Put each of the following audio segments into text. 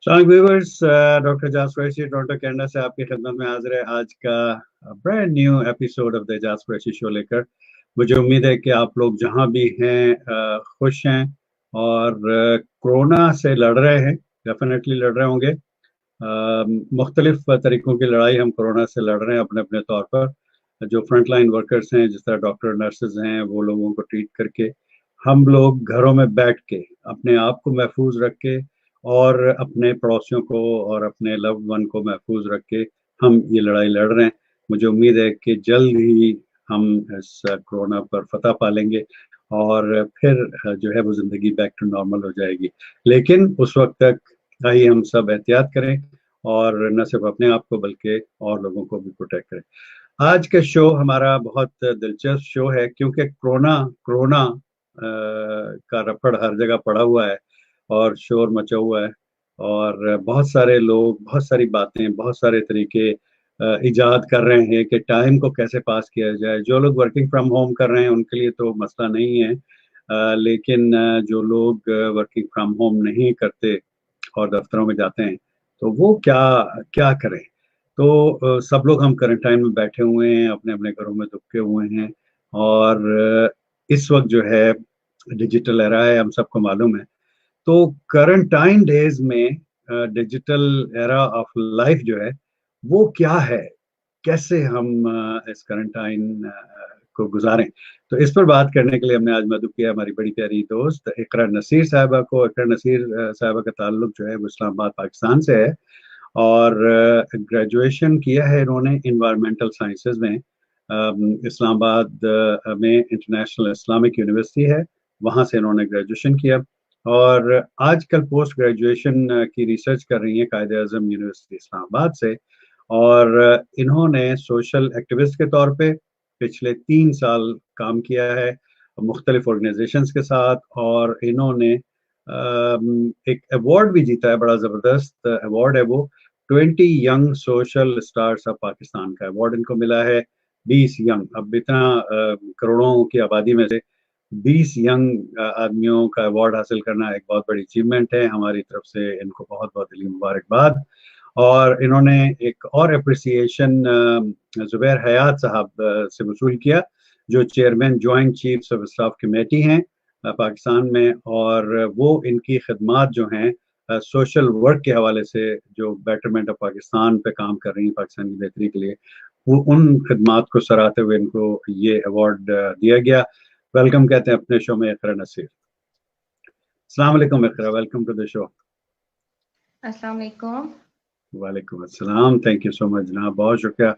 Viewers, doctor जास Qureshi Toronto Canada से आपकी खिदमत में हाजिर है आज का brand new episode of the जास कुरैशी शो लेकर। मुझे उम्मीद है कि आप लोग जहां भी हैं खुश हैं और कोरोना से लड़ रहे हैं। डेफिनेटली लड़ रहे होंगे। मुख्तलिफ तरीकों की लड़ाई हम कोरोना से लड़ रहे हैं अपने अपने तौर पर। जो फ्रंट लाइन वर्कर्स हैं, जिस तरह डॉक्टर नर्सेज हैं, वो लोगों को ट्रीट करके हम लोग घरों में बैठ के अपने आप को महफूज रख के और अपने पड़ोसियों को और अपने लव्ड वन को महफूज रख के हम ये लड़ाई लड़ रहे हैं। मुझे उम्मीद है कि जल्द ही हम इस कोरोना पर फतह पालेंगे और फिर जो है वो जिंदगी बैक टू नॉर्मल हो जाएगी। लेकिन उस वक्त तक आइए हम सब एहतियात करें और न सिर्फ अपने आप को बल्कि और लोगों को भी प्रोटेक्ट करें। आज का शो हमारा बहुत दिलचस्प शो है क्योंकि कोरोना कोरोना का रफड़ हर जगह पड़ा हुआ है और शोर मचा हुआ है और बहुत सारे लोग, बहुत सारी बातें, बहुत सारे तरीके इजाद कर रहे हैं कि टाइम को कैसे पास किया जाए। जो लोग वर्किंग फ्रॉम होम कर रहे हैं उनके लिए तो मसला नहीं है, लेकिन जो लोग वर्किंग फ्रॉम होम नहीं करते और दफ्तरों में जाते हैं तो वो क्या क्या करें। तो सब लोग हम क्वारंटाइन में बैठे हुए हैं, अपने अपने घरों में दुबके हुए हैं और इस वक्त जो है डिजिटल एरा है, हम सबको मालूम है। तो क्वारंटाइन डेज में डिजिटल एरा ऑफ लाइफ जो है वो क्या है, कैसे हम इस क्वारंटाइन को गुजारें। तो इस पर बात करने के लिए हमने आज मदद किया हमारी बड़ी प्यारी दोस्त इकरा नसीर साहिबा को। इकरा नसीर साहिबा का ताल्लुक जो है वो इस्लामाबाद पाकिस्तान से है और ग्रेजुएशन किया है इन्होंने इन्वायरमेंटल साइंसेज में। इस्लामाबाद में इंटरनेशनल इस्लामिक यूनिवर्सिटी है, वहाँ से इन्होंने ग्रेजुएशन किया और आजकल पोस्ट ग्रेजुएशन की रिसर्च कर रही हैं कायद आजम यूनिवर्सिटी इस्लामाबाद से। और इन्होंने सोशल एक्टिविस्ट के तौर पे पिछले 3 साल काम किया है मुख्तलिफ ऑर्गेनाइजेशंस के साथ और इन्होंने एक अवार्ड भी जीता है, बड़ा ज़बरदस्त अवार्ड है वो। 20 young social stars of Pakistan का अवार्ड इनको मिला है। 20 यंग, अब इतना करोड़ों की आबादी में से 20 यंग आदमियों का अवार्ड हासिल करना एक बहुत बड़ी अचीवमेंट है। हमारी तरफ से इनको बहुत बहुत दिली मुबारकबाद। और इन्होंने एक और अप्रिसिएशन जुबैर हयात साहब से वसूल किया, जो chairman joint chiefs of staff committee हैं पाकिस्तान में, और वो इनकी खदमात जो हैं सोशल वर्क के हवाले से जो बेटरमेंट ऑफ पाकिस्तान पे काम कर रही हैं, पाकिस्तान की बेहतरी के लिए, वो उन खदमात को सराहते हुए इनको ये अवार्ड दिया गया। वेलकम कहते हैं अपने शो में इकरा नसीर। अस्सलाम वालेकुम इकरा, वेलकम टू द शो। अस्सलाम वालेकुम। वालेकुम अस्सलाम, थैंक यू सो मच जनाब, बहुत शुक्रिया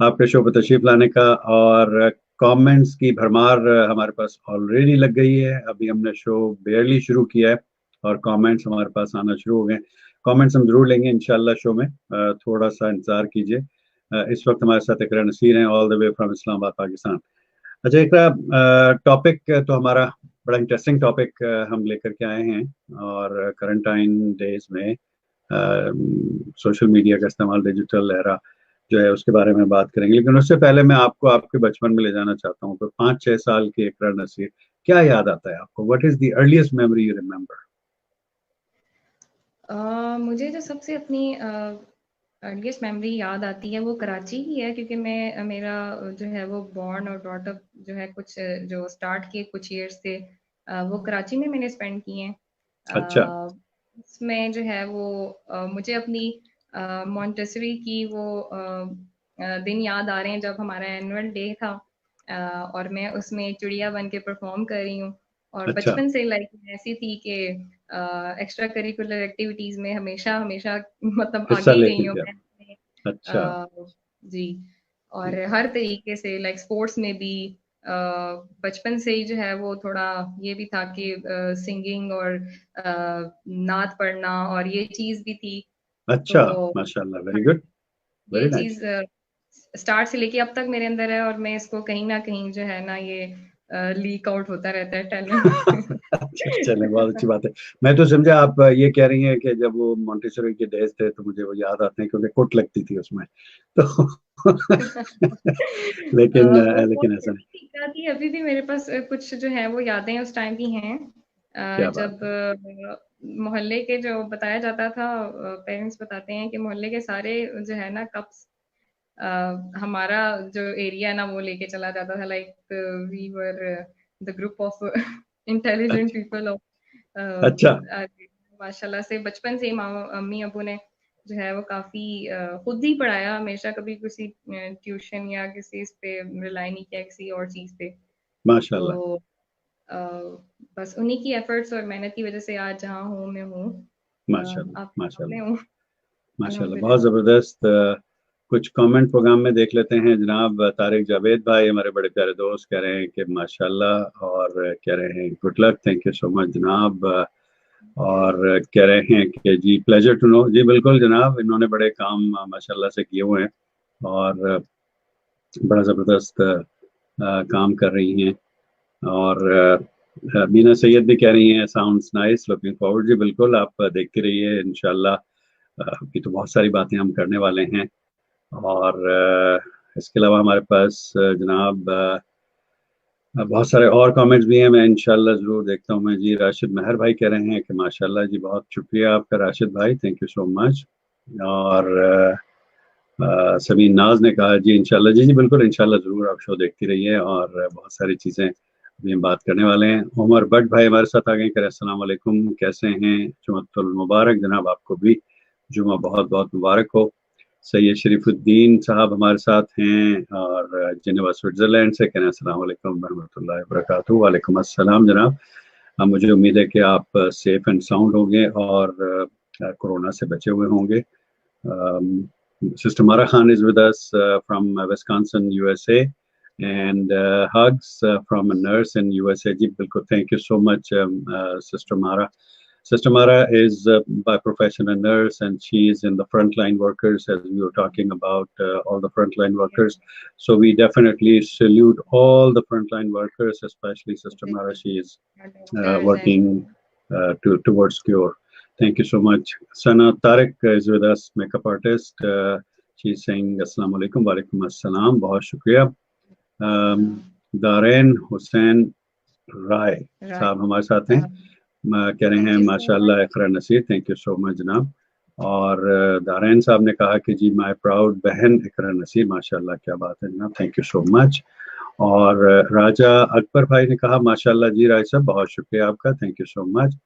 आपके शो पर तशरीफ लाने का। और कमेंट्स की भरमार हमारे पास ऑलरेडी लग गई है, अभी हमने शो बेयरली शुरू किया है और कमेंट्स हमारे पास आना शुरू हो गए। कमेंट्स हम जरूर लेंगे इंशाल्लाह शो में, थोड़ा सा इंतजार कीजिए। इस वक्त हमारे साथ इकरा नसीर हैं all the way from Islamabad Pakistan. अच्छा इकरा, टॉपिक तो हमारा बड़ा इंटरेस्टिंग टॉपिक हम लेकर के आए हैं और क्वारंटाइन डेज में सोशल मीडिया का इस्तेमाल, डिजिटल एरा जो है उसके बारे में बात करेंगे। लेकिन उससे पहले मैं आपको आपके बचपन में ले जाना चाहता हूँ। तो 5-6 साल के इकरा नसीर, क्या याद आता है आपको? What is the earliest memory you remember? मुझे जो सबसे अपनी अर्लीस्ट मेमोरी याद आती है वो कराची ही है, क्योंकि मैं मेरा जो है वो बॉर्न और ब्रॉट अप जो है कुछ जो स्टार्ट के कुछ ईयर्स थे वो कराची में मैंने स्पेंड किए हैं। अच्छा। उसमें जो है वो मुझे अपनी मॉन्टेसरी की वो दिन याद आ रहे हैं जब हमारा एनुअल डे था, और मैं उसमें चिड़िया बन के परफॉर्म कर रही हूँ। और अच्छा। बचपन से लाइक ऐसी थी कि एक्स्ट्रा करिकुलर एक्टिविटीज में हमेशा हमेशा मतलब हिस्सा आगे ही रही लेती हूँ थी आप? मैं। अच्छा। जी। और हर तरीके से लाइक स्पोर्ट्स में भी बचपन से ही जो है वो थोड़ा ये भी था कि सिंगिंग और नात पढ़ना और ये चीज भी थी। अच्छा, तो माशाल्लाह, वेरी गुड, ये वेरी नाइस। चीज स्टार्ट से लेके अब तक मेरे अंदर है, और मैं इसको कहीं ना कहीं जो है ना ये लीक आउट होता रहता है टैलेंट। अच्छा, चले, बहुत अच्छी बात है। मैं तो समझा आप ये कह रही हैं कि जब वो मोंटेसरी के डेज थे तो मुझे वो याद आते हैं क्योंकि कुट लगती थी उसमें तो लेकिन वो लेकिन ऐसा नहीं। ठीक थी, अभी भी मेरे पास कुछ जो है वो यादें उस टाइम की हैं। क्या बात जब है। मोहल्ले के जो बताया जाता था, पेरेंट्स बताते हैं कि मोहल्ले के सारे जो है ना कप्स हमारा जो एरिया है ना वो लेके चला जाता था, like we were the group of intelligent अच्छा। पीपल ऑफ अच्छा। माशाल्लाह से बचपन से ही अम्मी अबू ने जो है वो काफी खुद ही पढ़ाया हमेशा, कभी किसी ट्यूशन या किसी इस पे रिलाई नहीं किया किसी और चीज पे। तो माशाल्लाह। अ, बस उन्हीं की एफर्ट्स और मेहनत की वजह से आज जहाँ हूँ मैं हूँ, माशाल्लाह। आपके सामने माशाल्लाह। हूँ माशाल्लाह, बहुत अल्हम्दुलिल्लाह। ज़बरदस्त। कुछ कमेंट प्रोग्राम में देख लेते हैं। जनाब तारिक जावेद भाई, हमारे बड़े प्यारे दोस्त, कह रहे हैं कि माशाल्लाह, और कह रहे हैं good luck, thank you so much जनाब। और कह रहे हैं कि जी प्लेजर टू नो, जी बिल्कुल जनाब, इन्होंने बड़े काम माशाल्लाह से किए हुए हैं, और बड़ा ज़बरदस्त काम कर रही हैं। और बीना सैयद भी कह रही हैं साउंड्स नाइस, लुकिंग फॉरवर्ड। जी बिल्कुल, आप देखती रहिए इंशाल्लाह। अभी तो बहुत सारी बातें हम करने वाले हैं। और इसके अलावा हमारे पास जनाब बहुत सारे और कमेंट्स भी हैं, मैं इंशाल्लाह ज़रूर देखता हूँ। मैं जी राशिद महर भाई कह रहे हैं कि माशाल्लाह जी, बहुत शुक्रिया आपका राशिद भाई, थैंक यू सो मच। और समीन नाज ने कहा जी इंशाल्लाह, जी जी बिल्कुल इंशाल्लाह ज़रूर, आप शो देखती रहिए, और बहुत सारी चीज़ें अभी हम बात करने वाले हैं। उमर भट्ट भाई हमारे साथ आ गए, कह रहे अस्सलाम वालेकुम, कैसे हैं? जुम्मतुल मुबारक जनाब, आपको भी जुम्मा बहुत बहुत मुबारक हो। सैयद शरीफुद्दीन साहब हमारे साथ हैं, और जिनेवा स्विट्जरलैंड से, कह रहे हैं अस्सलाम वालेकुम वरहमतुल्लाहि वबरकातुहू। वालेकुम अस्सलाम जनाब। मुझे उम्मीद है कि आप सेफ एंड साउंड होंगे, और कोरोना से बचे हुए होंगे। Sister Mara Khan is with us from Wisconsin, USA, and hugs from a nurse in USA. Ji, bilkul. Thank you so much, Sister Mara. Sister Mara is by profession a nurse, and she is in the frontline workers, as we were talking about all the frontline workers. So we definitely salute all the frontline workers, especially Sister Mara. She is doctors and working towards cure. Thank you so much. Sana Tariq is with us, makeup artist. She's saying Assalamu alaikum, wa alaikum assalam. बहुत शुक्रिया. दारेन हुसैन राय साहब हमारे साथ हैं, कह रहे thank हैं you so much. माशाल्लाह Iqra Naseer, thank you so much जनाब। और दारेन साहब ने कहा कि जी माय प्राउड बहन इकरा नसीर, माशाल्लाह, क्या बात है जनाब, थैंक यू सो मच। और राजा अकबर भाई ने कहा माशाल्लाह जी राय साहब, बहुत शुक्रिया आपका, thank you so much.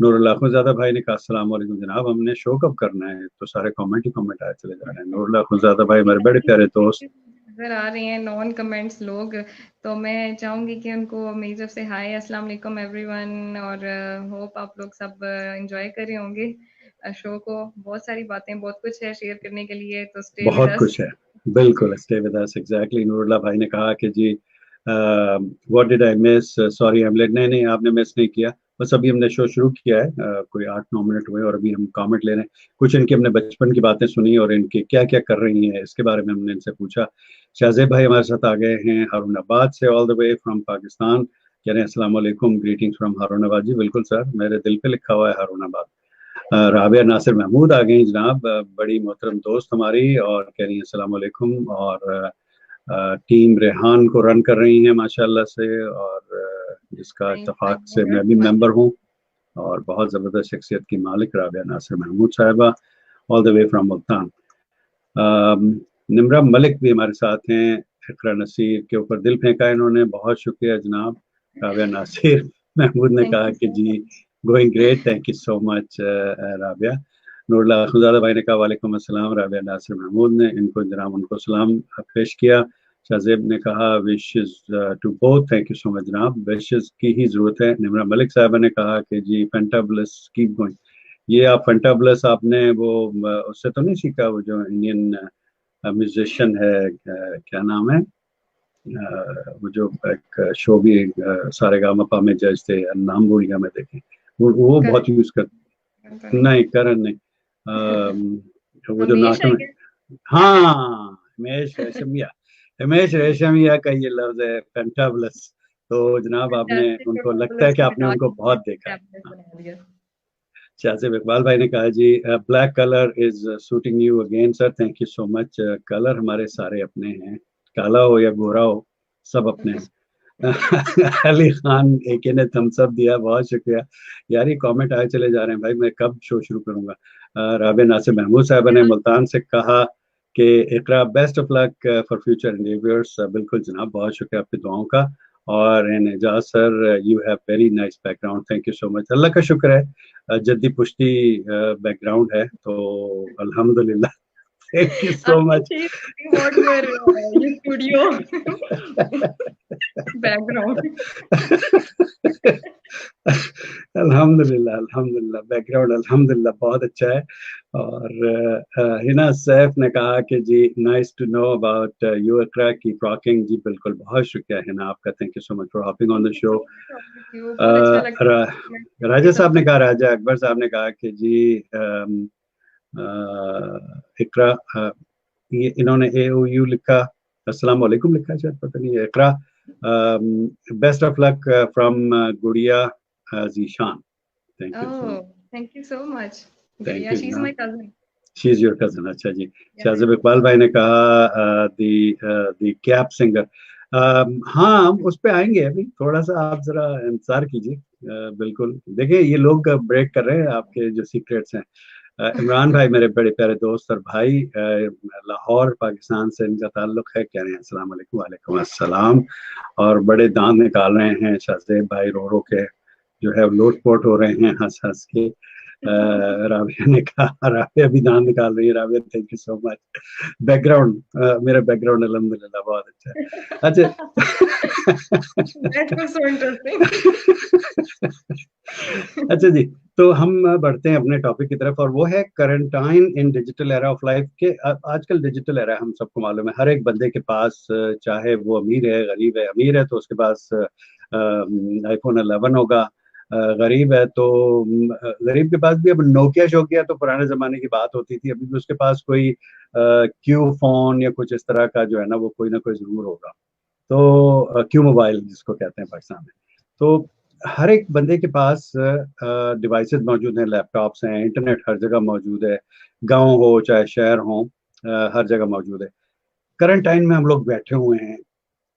Noorullah Khujada भाई ने कहा अस्सलाम वालेकुम जनाब, हमने शो कब करना है? तो सारे कमेंट ही कमेंट आए चले जा रहे हैं। नूरुल्लाह खुजादा भाई हमारे बड़े प्यारे दोस्त। नजर आ रहे हैं नॉन कमेंट्स लोग, तो मैं चाहूंगी कि उनको मेरी तरफ से हाय अस्सलाम वालेकुम एवरीवन, और होप आप लोग सब एंजॉय कर रहे होंगे शो को। बहुत सारी बातें, बहुत कुछ है शेयर करने के लिए, तो स्टे विद बहुत अस। कुछ है, बिल्कुल, stay with us. Exactly, Noorullah भाई ने कहा कि जी what did I miss, sorry I am late. नहीं नहीं, आपने मिस नहीं किया, बस अभी हमने शो शुरू किया है, कोई 8-9 मिनट हुए, और अभी हम कमेंट ले रहे हैं। कुछ इनकी हमने बचपन की बातें सुनी, और इनके क्या क्या कर रही हैं इसके बारे में हमने इनसे पूछा। शाहजेब भाई हमारे साथ आ गए हैं हारूनाबाद से, all the way from Pakistan, कह रहे हैं अस्सलाम वालेकुम, ग्रीटिंग्स फ्रॉम हारूनाबाद। जी बिल्कुल सर, मेरे दिल पे लिखा हुआ है हारूनाबाद। राबिया नासिर महमूद आ गई जनाब, बड़ी मोहतरम दोस्त हमारी, और कह रही हैं अस्सलाम वालेकुम, और टीम रेहान को रन कर रही हैं माशाल्लाह से, और जिसका इत्तेफाक से मैं भी मेंबर हूँ, और बहुत ज़बरदस्त शख्सियत की मालिक राबिया नासिर महमूद साहिबा, all the way from Multan. Nimra Malik भी हमारे साथ हैं, इकरा नसीर के ऊपर दिल फेंका इन्होंने, बहुत शुक्रिया जनाब। राबिया नासिर महमूद ने थैंक कहा यू कि सो जी much. Going great, thank you so much Rabia. Noorullah Khujada भाई ने कहा वालेकुम अस्सलाम, राबिया नासिर महमूद ने इनको जनाब उनको सलाम पेश किया। शाहजेब ने कहा wishes to both, thank you so much जनाब, विशेस की ही जरूरत है। निमरा मलिक साहबा ने कहा कि जी फैंटाबुलस कीप गोइंग। ये आप फैंटाबुलस आपने वो उससे तो नहीं सीखा, वो जो इंडियन म्यूजिशियन है, क्या नाम है, वो जो एक शो भी सारे गामा में जज थे, नाम भूल गया मैं, देखें, वो बहुत यूज कर। नहीं करण नहीं, वो जो रमेश नाटक आई में, गेस। हाँ हिमेश रेशमिया, हिमेश रेशमिया का ये लफ्ज है फैंटाबुलस। तो जनाब आपने फैंटास्टिक और उनको, लगता है फैबुलस कि को आपने मिला उनको के बहुत देखा है। फैबुलस हाँ। बना दिया। शाहजेब इकबाल भाई ने कहा जी black colour is suiting you again sir, thank you so much. Colour हमारे सारे अपने हैं, काला हो या गोरा हो, सब अपने हैं। अली खान एके ने थम्स अप दिया, बहुत शुक्रिया यार। ये कमेंट आए चले जा रहे हैं भाई, मैं कब शो शुरू करूंगा। राबे नासिर महमूद साहब ने मुल्तान से कहा कि Iqra best of luck for future endeavours. बिल्कुल जनाब, बहुत शुक्रिया आपकी दुआओं का। और Ejaz sir, you have very nice background, thank you so much. अल्लाह का शुक्र है, जद्दी पुश्ती बैकग्राउंड है, तो अल्हम्दुलिल्लाह। Thank you I so think much. she's talking about your studio background. अल्हम्दुलिल्लाह अल्हम्दुलिल्लाह, बैकग्राउंड अल्हम्दुलिल्लाह बहुत अच्छा है। और हिना सैफ ने कहा कि जी nice to know about you Iqra की फ्रॉकिंग। जी बिल्कुल, बहुत शुक्रिया हिना आपका, thank you so much for hopping on the Thank you, show. thank you for talking with you. बहुत अच्छा लगा। मैं राजा ये साहब ने something कहा, राजा अकबर साहब ने कहा कि जी इकरा, ये इन्होंने ए ओ यू लिखा, अस्सलाम वालेकुम लिखा है शायद, पता नहीं। इकरा बेस्ट ऑफ लक फ्रॉम गुड़िया Zeeshan. Thank you so much. Oh, thank you so much. Thank Gudiya, you she's जनाब। my cousin. She is your cousin, अच्छा जी। Yeah, Shahzeb yeah. इकबाल भाई ने कहा दी कैप सिंगर। हाँ, हम उस पे आएंगे, अभी थोड़ा सा आप जरा इंतजार कीजिए। बिल्कुल देखिए, ये लोग ब्रेक कर रहे हैं आपके जो सीक्रेट्स हैं। इमरान भाई मेरे बड़े प्यारे दोस्त और भाई, लाहौर पाकिस्तान से इनका ताल्लुक है, कह रहे हैं अस्सलाम वालेकुम। वालेकुम अस्सलाम। और बड़े दांत निकाल रहे हैं शाहजेब भाई, रो रो के जो है लोटपोट हो रहे हैं हंस हंस के। राबिया ने कहा, राबिया भी दांत निकाल रही है। Rabia, thank you so much. Background, मेरा बैकग्राउंड अल्हम्दुलिल्लाह बहुत अच्छा है। अच्छा। That was so interesting. अच्छा जी, तो हम बढ़ते हैं अपने टॉपिक की तरफ, और वो है quarantine in digital era of life के। आजकल डिजिटल एरा हम सबको मालूम है, हर एक बंदे के पास, चाहे वो अमीर है गरीब है। अमीर है तो उसके पास आईफोन 11 होगा, गरीब है तो गरीब के पास भी अब नोकिया शोकिया तो पुराने जमाने की बात होती थी, अभी भी उसके पास कोई क्यू फोन या कुछ इस तरह का जो है ना, वो कोई ना कोई जरूर होगा। तो क्यू मोबाइल जिसको कहते हैं पाकिस्तान में। तो हर एक बंदे के पास डिवाइसेस मौजूद हैं, लैपटॉप्स हैं, इंटरनेट हर जगह मौजूद है, गांव हो चाहे शहर हो, हर जगह मौजूद है। करंट टाइम में हम लोग बैठे हुए हैं,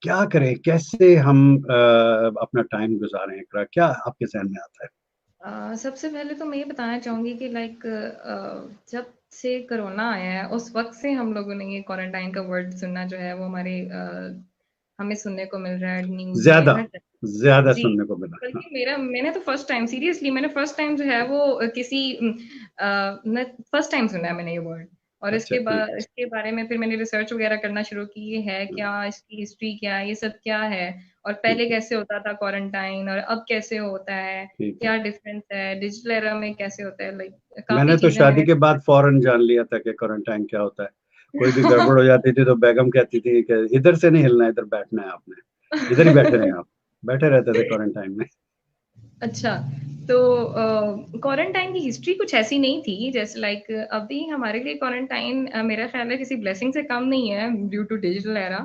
क्या करें, कैसे हम अपना टाइम गुजारें, क्या आपके जहन में आता है? सबसे पहले तो मैं ये बताना चाहूँगी कि लाइक जब से कोरोना आया है उस वक्त से हम लोगों ने ये क्वारंटाइन का वर्ड सुनना जो है वो हमें सुनने को मिल रहा है न्यूज़ में ज्यादा हर जगह। ज्यादा जी, सुनने को मिला, हाँ। बल्कि मैंने तो फर्स्ट टाइम सीरियसली मैंने फर्स्ट टाइम जो है वो मैं फर्स्ट टाइम सुना है मैंने ये वर्ड। और अच्छा, इसके ठीक बाद इसके बारे में फिर मैंने रिसर्च वगैरह करना शुरू की, ये है है, क्या, इसकी हिस्ट्री क्या है, ये सब क्या है, और ठीक पहले है, कैसे होता था क्वारंटाइन और अब कैसे होता है, ठीक है। क्या डिफरेंस है, डिजिटल एरा में कैसे होता है, लाइक काफ़ी मैंने तो चीज़ें शादी मैंने के बाद फौरन जान लिया था कि क्वारंटाइन क्या होता है। कोई भी गड़बड़ हो जाती थी तो बेगम कहती थी कि इधर से नहीं हिलना, इधर बैठना है आपने, इधर ही बैठे रहे आप। बैठे रहते थे क्वारंटाइन में। अच्छा, तो क्वारंटाइन की हिस्ट्री कुछ ऐसी नहीं थी, जैसे लाइक अभी हमारे लिए क्वारंटाइन मेरा ख्याल है किसी ब्लेसिंग से कम नहीं है ड्यू टू डिजिटल एरा।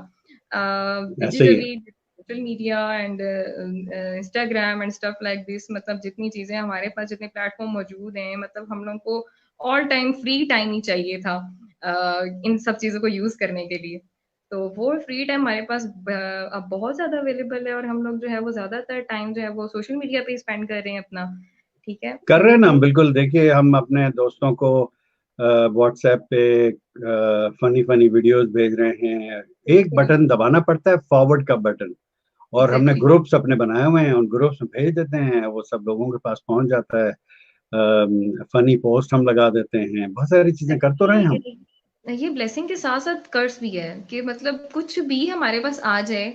ऐसे ही है। Digitally social media and Instagram and stuff like this, मतलब जितनी चीज़ें हमारे पास, जितने प्लेटफॉर्म मौजूद हैं, मतलब हम लोग को ऑल टाइम फ्री टाइम ही चाहिए था इन सब चीज़ों को यूज़ करने के लिए। तो वो फ्री टाइम हमारे पास अब बहुत ज़्यादा अवेलेबल है और हम लोग जो है वो ज़्यादातर टाइम जो है वो सोशल मीडिया पे ही स्पेंड कर रहे हैं अपना, ठीक है? कर रहे हैं ना हम, लेकिन बिल्कुल। देखिए, हम अपने दोस्तों को व्हाट्सएप पे फनी फनी वीडियोस भेज रहे हैं। एक बिल्कुल, बटन दबाना पड़ता है, फॉरवर्ड का बटन, और हमने एग्ज़ैक्टली। ग्रुप्स अपने बनाए हुए हैं, उन ग्रुप्स में भेज देते हैं, वो सब लोगों के पास पहुंच जाता है। फनी पोस्ट हम लगा देते हैं, बहुत सारी चीजें कर तो रहे हैं हम। एक्चुअली ये ब्लेसिंग के साथ-साथ कर्स भी है कि मतलब कुछ भी हमारे पास आ जाए,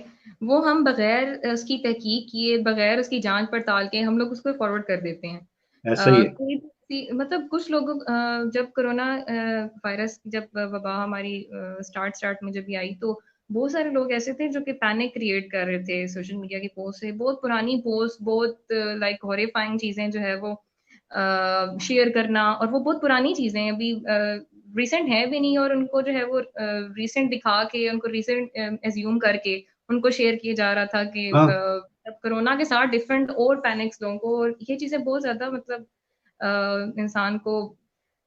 वो हम बगैर उसकी तहकीक किए, बगैर उसकी जाँच-पड़ताल के हम लोग उसको फॉरवर्ड कर देते हैं। ऐसा ही है। कोई भी मतलब कुछ लोगों जब कोरोना वायरस जब वबा हमारी स्टार्ट स्टार्ट में जब ये आई, तो बहुत सारे लोग ऐसे थे जो कि पैनिक क्रिएट कर रहे थे सोशल मीडिया की पोस्ट से। बहुत पुरानी पोस्ट, बहुत लाइक हॉरिफाइंग चीज़ें जो है वो शेयर करना, और वो बहुत पुरानी चीज़ें हैं, अभी रीसेंट है भी नहीं, और उनको जो है वो रीसेंट दिखा के, उनको रीसेंट एज़्यूम करके उनको शेयर किया जा रहा था कि हाँ, तब कोरोना के साथ डिफरेंट और पैनिक्स लोगों को, और ये चीज़ें बहुत ज़्यादा मतलब इंसान को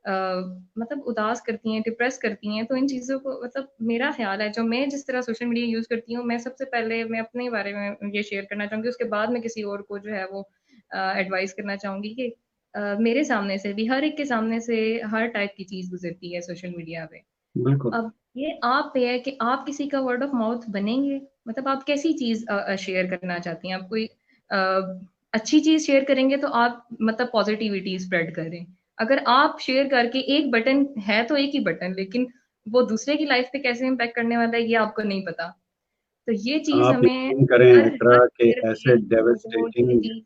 मतलब उदास करती हैं, डिप्रेस करती हैं। तो इन चीज़ों को मतलब मेरा ख़्याल है, जो मैं जिस तरह सोशल मीडिया यूज़ करती हूँ, मैं सबसे पहले मैं अपने बारे में ये शेयर करना चाहूँगी, उसके बाद मैं किसी और को जो है वो एडवाइस करना चाहूँगी कि मेरे सामने से भी, हर एक के सामने से हर टाइप की चीज़ गुज़रती है सोशल मीडिया पे। बिल्कुल। अब ये आप पे है कि आप किसी का वर्ड ऑफ माउथ बनेंगे, मतलब आप कैसी चीज़ शेयर करना चाहती हैं? आप कोई अच्छी चीज़ शेयर करेंगे तो आप मतलब पॉज़िटिविटी स्प्रेड करें। अगर आप शेयर करके एक बटन है तो एक ही बटन, लेकिन वो दूसरे की लाइफ़ पे कैसे इम्पैक्ट करने वाला है ये आपको नहीं पता। तो ये चीज़ आप हमें यकीन करें हर हर इकरा के शेयर ऐसे पे वो ये डेवास्टेटिंग, चीज़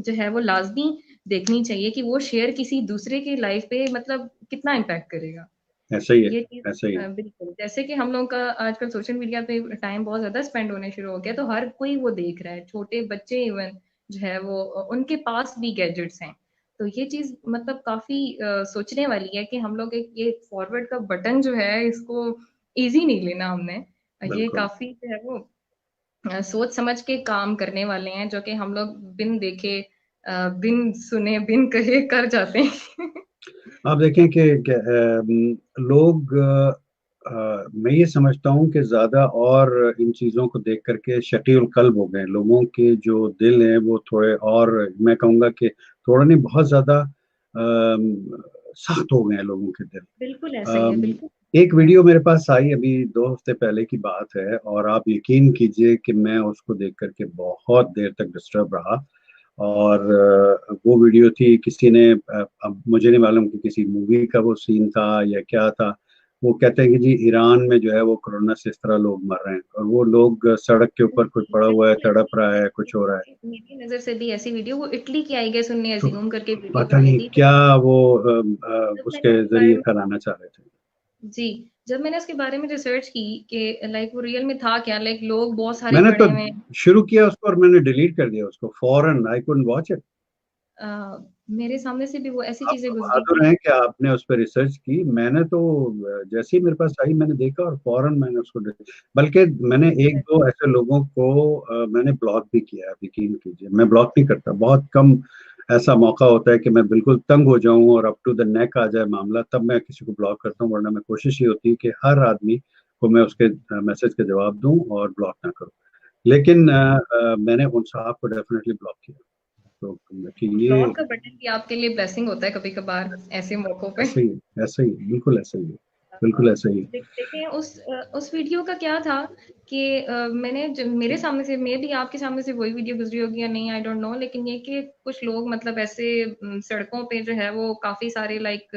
जो है वो लाज़मी देखनी चाहिए कि वो शेयर किसी दूसरे की लाइफ़ पे मतलब कितना इम्पैक्ट करेगा। ऐसा ही है, ये चीज़ ऐसा ही है। बिल्कुल, जैसे कि हम लोगों का आजकल सोशल मीडिया पे टाइम बहुत ज़्यादा स्पेंड होने शुरू हो गया, तो हर कोई वो देख रहा है, छोटे बच्चे इवन जो है वो उनके पास भी गैजेट्स हैं। तो ये चीज़ मतलब काफ़ी सोचने वाली है कि हम लोग एक ये फॉरवर्ड का बटन जो है इसको ईज़ी नहीं लेना हमने। ये बिल्कुल। काफ़ी जो है वो सोच समझ के काम करने वाले हैं, जो कि हम लोग बिन देखे बिन सुने, बिन कहे कर जाते हैं। आप देखें कि लोग मैं ये समझता हूँ कि ज्यादा और इन चीजों को देख करके शकील कल्ब हो गए लोगों के जो दिल हैं वो थोड़े और मैं कहूँगा कि थोड़ा नहीं बहुत ज्यादा सख्त हो गए हैं लोगों के दिल। बिल्कुल ऐसा ही है, अम, बिल्कुल एक है। वीडियो मेरे पास आई अभी 2 हफ्ते पहले की बात है और आप यकीन कीजिए कि मैं उसको देख करके बहुत देर तक डिस्टर्ब रहा। और वो वीडियो थी किसी ने अब मुझे नहीं मालूम कि किसी मूवी का वो सीन था या क्या था। वो कहते हैं कि जी ईरान में जो है वो कोरोना से इस तरह लोग मर रहे हैं और वो लोग सड़क के ऊपर कोई पड़ा हुआ है, बिल्कुल तड़प ऐसी रहा है, कुछ हो रहा है। मेरी नज़र से भी ऐसी वीडियो वो इटली की आई गेस उनने तो अज़्यूम करके वीडियो पता बनाई नहीं थी। तो क्या वो जब मैंने उसके उसके बारे जरिए में फैलाना चाह रहे थे। जी, जब मैंने उसके बारे में रिसर्च की कि लाइक वो रियल में था क्या? लाइक लोग बहुत सारे मैंने तो पड़े हुए हैं। शुरू किया उसको और मैंने डिलीट कर दिया उसको फौरन। I couldn't watch it. Uh, मेरे सामने से भी वो ऐसी आप चीज़ें तो गुज़री बहादुर कि हैं कि आपने उस पर रिसर्च की। मैंने तो जैसे ही मेरे पास आई मैंने देखा और फौरन मैंने उसको बल्कि मैंने एक दो ऐसे लोगों को मैंने ब्लॉक भी किया है। आप यकीन कीजिए मैं ब्लॉक नहीं करता। बहुत कम ऐसा मौका होता है कि मैं बिल्कुल तंग हो जाऊं और अप टू द नेक आ जाए मामला, तब मैं किसी को ब्लॉक करता हूँ। वरना मैं कोशिश ये होती है कि हर आदमी को मैं उसके मैसेज का जवाब दूं और ब्लॉक ना करूं। लेकिन मैंने उन साहब को डेफिनेटली ब्लॉक किया। तो कि ये ब्लॉक का बटन भी आपके लिए ब्लेसिंग होता है कभी-कभार ऐसे मौकों पे। ऐसे ही, ऐसे ही, बिल्कुल ऐसे ही है, बिल्कुल ऐसे ही है। देखिए उस वीडियो का क्या था कि मैंने मेरे सामने से मे बी आपके सामने से वही वीडियो गुजरी होगी या नहीं आई डोंट नो, लेकिन ये कि कुछ लोग मतलब ऐसे सड़कों पे जो है वो काफी सारे लाइक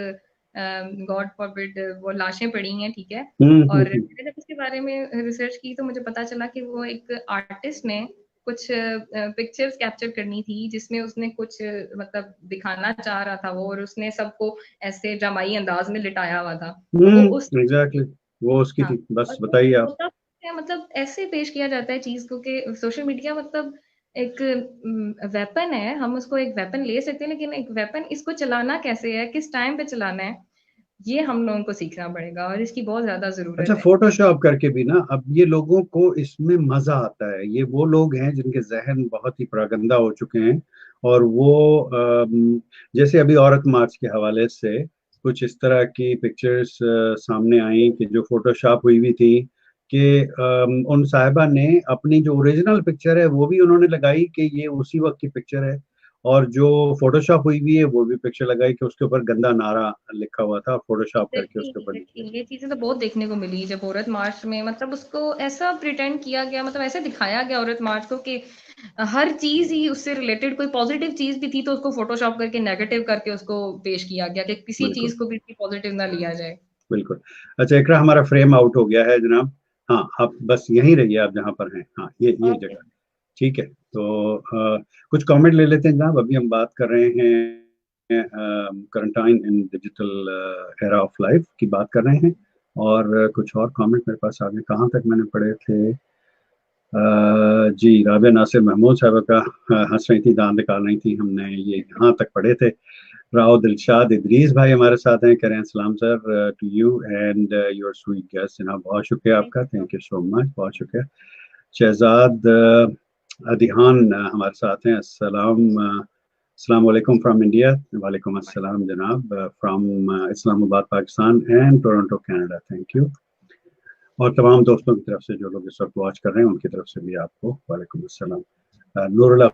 गॉड फॉरबिड वो लाशें पड़ी हैं, ठीक है। और हम्म। मैंने जब उसके बारे में रिसर्च की तो मुझे पता चला कि वो एक आर्टिस्ट ने कुछ पिक्चर्स कैप्चर करनी थी जिसमें उसने कुछ मतलब दिखाना चाह रहा था वो, और उसने सबको ऐसे ड्रामाई अंदाज में लिटाया हुआ था। तो वो उस एग्जैक्टली वो उसकी हाँ, थी। बस और वो बताइए आप। होता क्या है मतलब ऐसे पेश किया जाता है चीज़ को कि सोशल मीडिया मतलब एक वेपन है, हम उसको एक वेपन ले सकते हैं, लेकिन एक वेपन इसको चलाना कैसे है, किस टाइम पे चलाना है, ये हम लोगों को सीखना पड़ेगा और इसकी बहुत ज़्यादा अच्छा ज़रूरत है। फोटोशॉप करके भी ना अब ये लोगों को इसमें मजा आता है। ये वो लोग हैं जिनके जहन बहुत ही प्रागंदा हो चुके हैं और वो जैसे अभी औरत मार्च के हवाले से कुछ इस तरह की पिक्चर्स सामने आई कि जो फोटोशॉप हुई हुई थी कि उन साहिबा ने अपनी जो ओरिजिनल पिक्चर है वो भी उन्होंने लगाई कि ये उसी वक्त की पिक्चर है और जो फोटोशॉप हुई हुई है वो भी पिक्चर लगाई कि उसके ऊपर गंदा नारा लिखा हुआ था, फोटोशॉप करके एग्जैक्टली उसके ऊपर लिख दिया। एग्जैक्टली ये चीजें तो बहुत देखने को मिली जब औरत मार्च में मतलब उसको ऐसा प्रिटेंड किया गया, मतलब ऐसे दिखाया गया औरत मार्च को कि हर चीज ही उससे रिलेटेड कोई पॉजिटिव चीज भी थी तो उसको फोटोशॉप करके नेगेटिव करके उसको पेश किया गया कि किसी बिल्कुल, चीज को भी पॉजिटिव ना लिया जाए। बिल्कुल। अच्छा इकरा हमारा फ्रेम आउट हो गया है जनाब। हाँ आप बस यहीं रहिए आप जहाँ पर हैं। हाँ ये ओके। जगह ठीक है। तो कुछ कमेंट ले लेते हैं जनाब। अभी हम बात कर रहे हैं quarantine in digital era of life की बात कर रहे हैं। और कुछ और कमेंट मेरे पास आगे कहाँ तक मैंने पढ़े थे। जी राबिया नासिर महमूद साहब का हंस रही थी, दांत निकाल रही थी, हमने ये यहाँ तक पढ़े थे। राव दिलशाद इदरीस भाई हमारे साथ हैं, कह रहे हैं सलाम sir to you and your sweet guest. जनाब बहुत शुक्रिया थैंक आपका, you so thank you so much, बहुत शुक्रिया। शहजाद अदिहान हमारे साथ हैं, अस्सलाम अस्सलाम वालेकुम फ्रॉम इंडिया। वालेकुम अस्सलाम जनाब, from Islamabad Pakistan and Toronto Canada. Thank you. और तमाम दोस्तों की तरफ से जो लोग इस वक्त वॉच कर रहे हैं उनकी तरफ से भी आपको वालेकुम अस्सलाम। नूरुल्लाह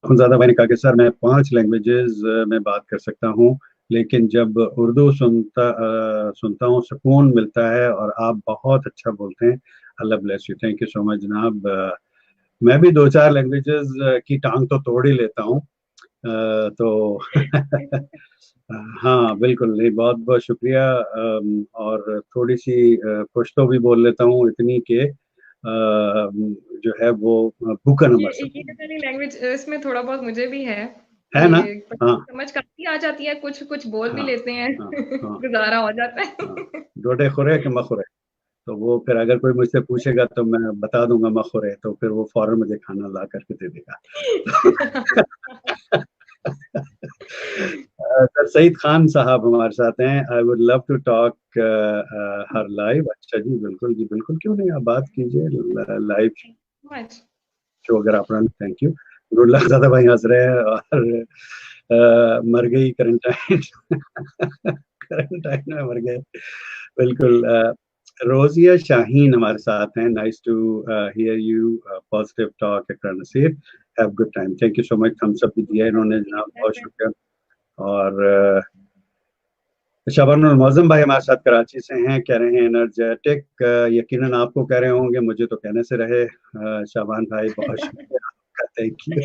खुनजादा भाई ने कहा कि सर मैं 5 लैंग्वेजेस में बात कर सकता हूँ, लेकिन जब उर्दू सुनता हूँ सुकून मिलता है और आप बहुत अच्छा बोलते हैं। अल्लाह bless you. Thank you so much जनाब। मैं भी 2-4 लैंग्वेजेस की टांग तो तोड़ ही लेता हूँ। तो हाँ बिल्कुल, नहीं बहुत बहुत शुक्रिया। और थोड़ी सी पश्तो भी बोल लेता हूँ इतनी के जो है वो भूखा न मर सकूं। ये वाली लैंग्वेज इसमें थोड़ा बहुत मुझे भी है है ना? कि हाँ समझ काफी आ जाती है, कुछ कुछ बोल भी हाँ लेते हैं। हाँ हाँ गुजारा हो जाता हाँ। है। डोडे खुरे कि मखुरे, तो वो फिर अगर कोई मुझसे पूछेगा तो मैं बता दूंगा मखुरे, तो फिर वो फौरन मुझे खाना ला करके दे देगा। सर सईद खान साहब हमारे साथ हैं। I would love to talk her live. अच्छा जी बिल्कुल, क्यों नहीं, आप बात कीजिए लाइव मच। शो अगर आप रन। Thank you. गुड ज्यादा भाई हंस रहे हैं और मर गई करंटाइन। करंटाइन में मर गए बिल्कुल। रोजिया शाहीन हमारे साथ हैं। Nice to hear you. Positive talk Ikram Naseer. Have good time. Thank you so much. Thumbs up भी दिया इन्होंने जनाब, बहुत शुक्रिया। और शाबानुल मौजम भाई हमारे साथ कराची से हैं, कह रहे हैं एनर्जेटिक। यकीनन आपको कह रहे होंगे, मुझे तो कहने से रहे। शाबान भाई बहुत शुक्रिया आपका, थैंक यू।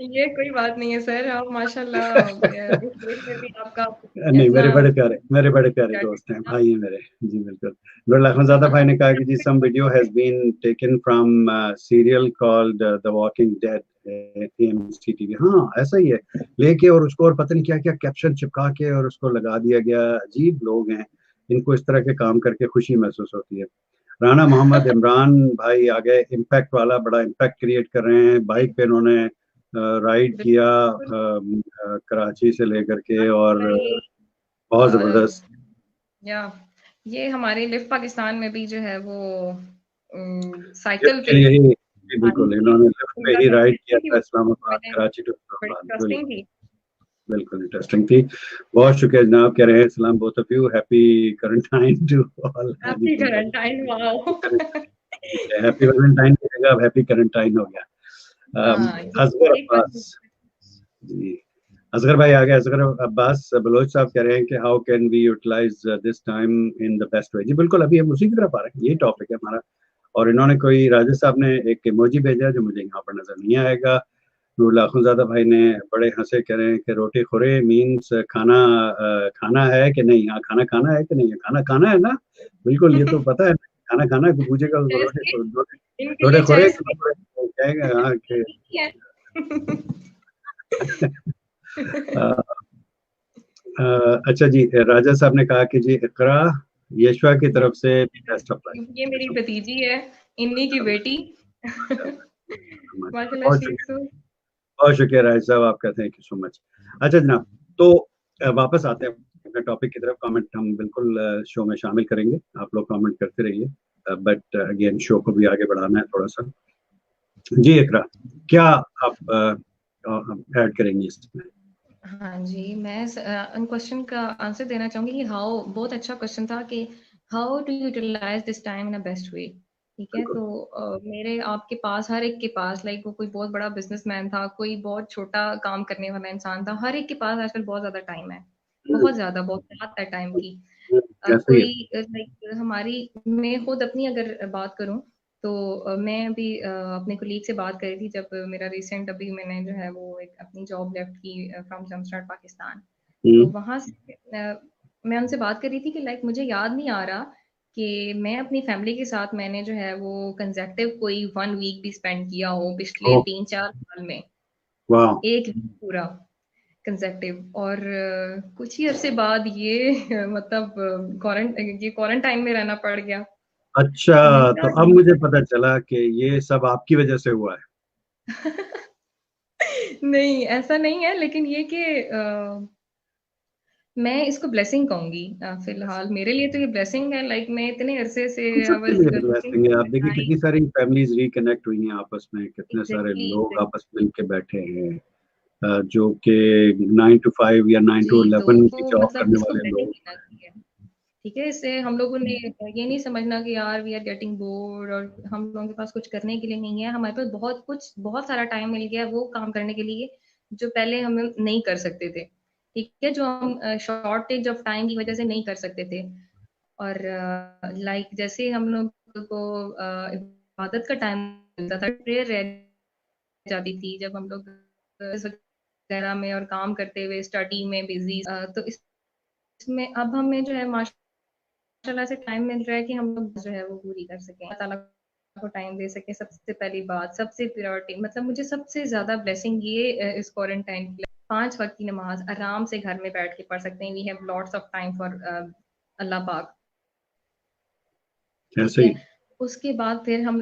ये कोई बात नहीं है सर, आप माशाल्लाह इस एज में भी आपका नहीं, इतना मेरे बड़े प्यारे दोस्त हैं, भाई हैं मेरे। जी बिल्कुल। नूरुल्लाह खानज़ादा भाई ने कहा कि जी some video has been taken from serial called the walking dead AMC TV. हाँ ऐसा ही है, लेके और उसको और पता नहीं क्या क्या कैप्शन चिपका के और उसको लगा दिया गया। अजीब लोग हैं, इनको इस तरह के काम करके खुशी महसूस होती है। राना मोहम्मद इमरान भाई आ गए, इम्पैक्ट वाला बड़ा इम्पैक्ट क्रिएट कर रहे हैं। बाइक पे इन्होंने राइड किया बिल्कुल। कराची से लेकर के, और ये बहुत अ, जबरदस्त। या ये हमारे लिव पाकिस्तान में भी जो है वो साइकिल लिफ्ट के पे लिए ही जी बिल्कुल, ये इन्होंने लिफ्ट पे पूरा ही राइड करते किया थे कि था इस्लामाबाद मैंने कराची टू बड़ी इस्लामाबाद। इंटरेस्टिंग बिल्कुल थी। बिल्कुल इंटरेस्टिंग थी। बहुत शुक्रिया जनाब, कह रहे हैं सलाम both of you, happy quarantine to all. हाँ जी हैप्पी बिल्कुल। Valentine, wow. हैप्पी वैलेंटाइन की जगह अब हैप्पी करंटाइन हो गया। हाँ, असगर ये एक बार अब्बास जी, असगर भाई आ गए। असगर अब्बास बलोच साहब कह रहे हैं कि how can we utilize this time in the best way. जी बिल्कुल, अभी हम उसी की तरफ आ रहे हैं, यही टॉपिक है हमारा। और इन्होंने कोई राजेश साहब ने एक इमोजी भेजा जो मुझे यहाँ पर नजर नहीं आएगा। नूरुल्लाह खुनज़ादा भाई ने बड़े हंसे, कह रहे हैं कि रोटी खुरे मीन्स खाना खाना है कि नहीं। हाँ, खाना खाना है कि नहीं है, खाना खाना है ना। बिल्कुल, ये तो पता है, खाना खाना है। कोई पूछेगा तो रोटी चाहिए, रोटी इनके रोटी लिए खुरे चाय कहेंगे हाँ कि है। अच्छा जी, राजा साहब ने कहा कि जी इकरा यशवा की तरफ से बेस्ट ऑफ ये मेरी लक। भतीजी है, इन्हीं की बेटी। माशाल्लाह बहुत शी शुक्रिया, सो। बहुत शुक्रिया राज साहब आपका, थैंक यू सो मच। अच्छा जनाब, तो वापस आते हैं अपने टॉपिक की तरफ। कमेंट हम बिल्कुल शो में शामिल करेंगे, आप लोग कमेंट करते रहिए, बट अगेन शो को भी आगे बढ़ाना है थोड़ा सा। जी इकरा, क्या आप ऐड करेंगी इसमें? हाँ जी, मैं उन क्वेश्चन का आंसर देना चाहूंगी कि हाउ, बहुत अच्छा क्वेश्चन था कि how to utilise this time in a best way. ठीक है, बिल्कुल। तो मेरे आपके पास, हर एक के पास, लाइक वो कोई बहुत बड़ा बिजनेसमैन था, कोई बहुत छोटा काम करने वाला इंसान था, हर एक के पास आजकल बहुत ज्यादा टाइम है। बहुत ज्यादा, बहुत रात है टाइम की। ऐसा ही है। कोई लाइक हमारी, मैं खुद अपनी अगर बात करूं तो मैं अभी अपने कोलीग से बात कर रही थी, जब मेरा रिसेंट, अभी मैंने जो है वो एक अपनी जॉब लेफ्ट की फ्रॉम जमस्टार्ट पाकिस्तान। तो हम्म, वहां से मैं उनसे बात कर रही थी कि लाइक मुझे याद नहीं आ रहा कि मैं अपनी फैमिली के साथ मैंने जो है वो कंसेक्टिव कोई 1 वीक भी स्पेंड किया हो पिछले ओह 3-4 साल में। वाह। 1 वीक पूरा कंसेक्टिव। और कुछ ही अरसे बाद ये मतलब ये क्वारंटाइन में रहना पड़ गया। अच्छा, तो मैंने तो कहा अब मुझे पता चला कि ये सब आपकी वजह से हुआ है। नहीं, ऐसा नहीं है, लेकिन ये कि मैं इसको ब्लेसिंग कहूंगी। फिलहाल मेरे लिए तो ये ब्लेसिंग है, लाइक मैं इतने अरसे से हम आई सबके वाज लिए लुकिंग ब्लेसिंग है। फॉर आप द देखिए टाइम। कितनी सारी फैमिलीज रिकनेक्ट हुई हैं आपस में, कितने सारे एग्जैक्टली, लोग आपस में मिल के बैठे हैं। जो कि 9 to 5 या 9 to 11 की तो जॉब मतलब करने इसको वाले ब्लेंडिंग लोग। लेना चाहिए, ठीक है। इससे हम लोगों ने ये नहीं समझना कि यार वी आर गेटिंग बोर्ड और हम लोगों के पास कुछ करने के लिए नहीं है। हमारे पास बहुत सारा टाइम मिल गया है वो काम करने के लिए जो पहले हम नहीं कर सकते थे, ठीक है, जो हम शॉर्टेज ऑफ टाइम की वजह से नहीं कर सकते थे। और लाइक जैसे हम लोग को इबादत का टाइम मिलता था, प्रेयर रह जाती थी जब हम लोग वगैरह में और काम करते हुए स्टडी में बिजी, तो इसमें अब हमें जो है माशाल्लाह से टाइम मिल रहा है कि हम लोग जो है वो पूरी कर सकें, अल्लाह ताला को टाइम दे सके। सबसे पहली बात, सबसे प्रायोरिटी, मतलब मुझे सबसे ज्यादा ब्लेसिंग ये इस क्वारंटाइन की 5 वक्त की नमाज आराम से घर में बैठ के पढ़ सकते हैं। We have lots of time for अल्लाह पाक, ठीक ऐसे है। ही। उसके बाद फिर हम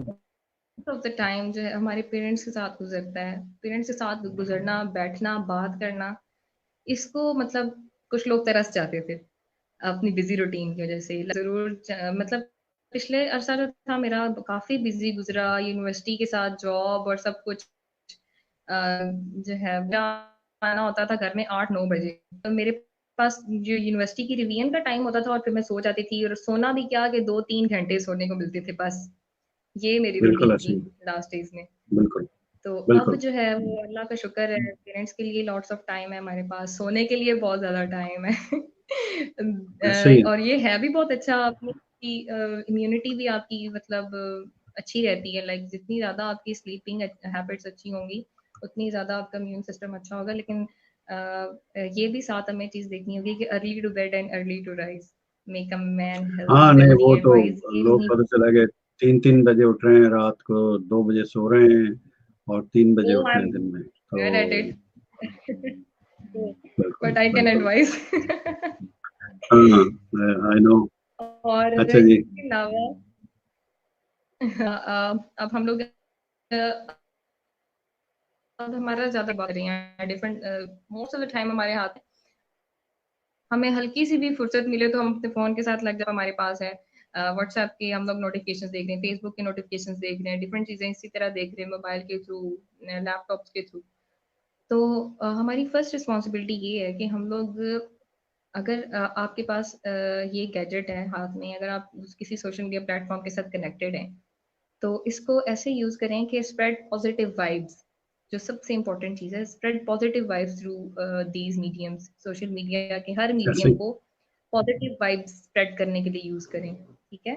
ऑफ द टाइम जो है हमारे पेरेंट्स के साथ गुजरता है। पेरेंट्स के साथ गुजरना, बैठना, बात करना, इसको मतलब कुछ लोग तरस जाते थे अपनी बिजी रूटीन की वजह से। जरूर मतलब पिछले अरसा जो था मेरा काफी बिजी गुजरा, यूनिवर्सिटी के साथ जॉब और सब कुछ। जो है मेरा आना होता था घर में 8-9 बजे, तो मेरे पास जो यूनिवर्सिटी की रिवीजन का टाइम होता था और फिर मैं सो जाती थी, और सोना भी क्या कि 2-3 घंटे सोने को मिलते थे बस। ये मेरी बिल्कुल रूटीन ऐसे थी ही। लास्ट डेज में। बिल्कुल। तो अब बिल्कुल जो है वो अल्लाह का शुक्र है, पेरेंट्स के लिए लॉट्स ऑफ टाइम है, हमारे पास सोने के लिए बहुत ज्यादा टाइम है। ऐसे ही है। और ये है भी बहुत अच्छा आपने कि इम्यूनिटी भी आपकी मतलब अच्छी रहती है। लाइक जितनी ज्यादा आपकी स्लीपिंग हैबिट्स अच्छी होंगी उतनी ज्यादा आपका इम्यून सिस्टम अच्छा होगा। लेकिन ये भी साथ हमें चीज देखनी होगी कि early to bed and early to rise make a man हाँ, हेल्दी नहीं वेल्दी वो तो एडवाइस ये लोग नहीं। पता चला कि 3-3 बजे उठ रहे हैं रात को, 2 बजे सो रहे हैं और 3 बजे ओ उठ आई रहे एम हैं दिन में, गुड एट तो इट। बिल्कुल बट आई कैन बिल्कुल। एडवाइस। हाँ, आई नो। और अच्छा जी। इसके अलावा अब हम लोग अब हमारा ज्यादा बात रही है different, most of the time हमारे हाथ में, हमें हल्की सी भी फुर्सत मिले तो हम अपने फोन के साथ लग जाओ, हमारे पास है व्हाट्सएप के हम लोग नोटिफिकेशंस देख रहे हैं, फेसबुक के नोटिफिकेशंस देख रहे हैं, डिफरेंट चीजें इसी तरह देख रहे हैं मोबाइल के थ्रू, लैपटॉप्स के थ्रू। तो हमारी फर्स्ट रिस्पॉन्सिबिलिटी ये है कि हम लोग अगर आपके पास ये गैजेट है हाथ में, अगर आप किसी सोशल मीडिया प्लेटफॉर्म के साथ कनेक्टेड हैं, तो इसको ऐसे यूज करें कि स्प्रेड पॉजिटिव वाइब्स। जो सबसे इंपॉर्टेंट चीज है, spread positive vibes through these mediums. Social media के हर ऐसे मीडियम ही। को पॉजिटिव वाइब्स स्प्रेड करने के लिए यूज करें, ठीक है।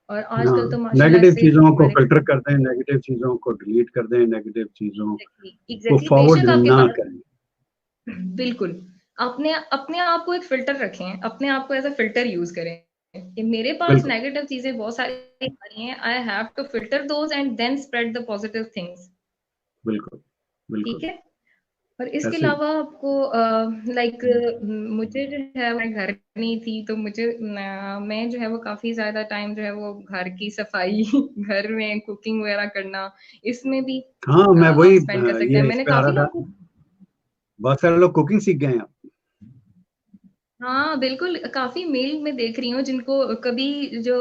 और हाँ, आजकल तो माशाल्लाह नेगेटिव से चीजों को हमारे फिल्टर कर दें, नेगेटिव चीजों को डिलीट कर दें, नेगेटिव चीजों को एग्जैक्टली फॉरवर्ड बेशक आपके ना पास करें। बिल्कुल अपने अपने आप को एक फिल्टर रखें, अपने आप को एज अ फिल्टर यूज करें कि मेरे पास बिल्कुल नेगेटिव चीजें बहुत सारी आ रही हैं, I have to filter those and then spread the positive things, बिल्कुल। ठीक बिल्कुल है। और इसके ऐसे ही। अलावा आपको लाइक मुझे जो है मैं घर नहीं थी तो मुझे मैं जो है वो काफी ज्यादा टाइम जो है वो घर की सफाई घर में कुकिंग वगैरह करना, इसमें भी हाँ, मैं आप वही स्पेंड कर सकते हैं। ये इस मैंने पे आ रहा काफी था। लोगों को, बहुत सारे लोग कुकिंग सीख गए हैं अब। हाँ बिल्कुल, काफी मेल में देख रही हूँ जिनको कभी जो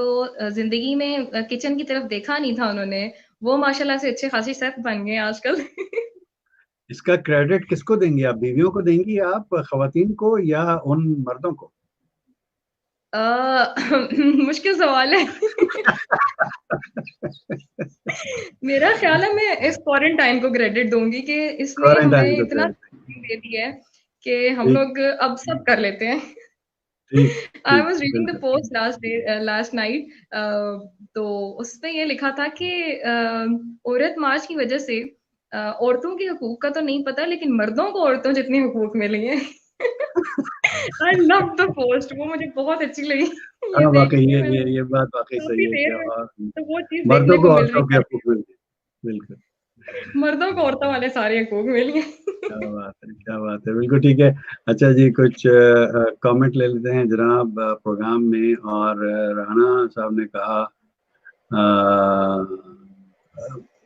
जिंदगी में किचन की तरफ देखा नहीं था उन्होंने, वो माशाल्लाह से अच्छे खासी शेफ बन गए आजकल। इसका क्रेडिट किसको देंगी आप? बीवियों को देंगी आप, खवातीन को, या उन मर्दों को? मुश्किल सवाल है। मेरा ख्याल है मैं इस क्वारंटाइन को क्रेडिट दूंगी कि इसने क्वारंटाइन हमें को इतना क्रेडिट। दे दिया है कि हम ठीक। लोग अब सब कर लेते हैं। ठीक। आई ठीक। वॉज रीडिंग द बिल्कुल। पोस्ट लास्ट नाइट, तो उसमें ये लिखा था कि औरत मार्च की वजह से औरतों के हकूक का तो नहीं पता लेकिन मर्दों को औरतों जितने हकूक मिले हैं। आई लव द पोस्ट, वो मुझे बहुत अच्छी लगी। ये हाँ, देख वाकई के ये मैंने ये ये बात वाकई सही काफी है देर क्या? में और तो वो चीज देखने मर्दों को को मिल रही औरतों के है, हकूक मिलते हैं। बिल्कुल। मर्दों को औरतों वाले सारे हकूक मिल गए। क्या बात है, क्या बात है, बिल्कुल ठीक है। अच्छा जी, कुछ कमेंट ले लेते हैं जनाब प्रोग्राम में। और राना साहब ने कहा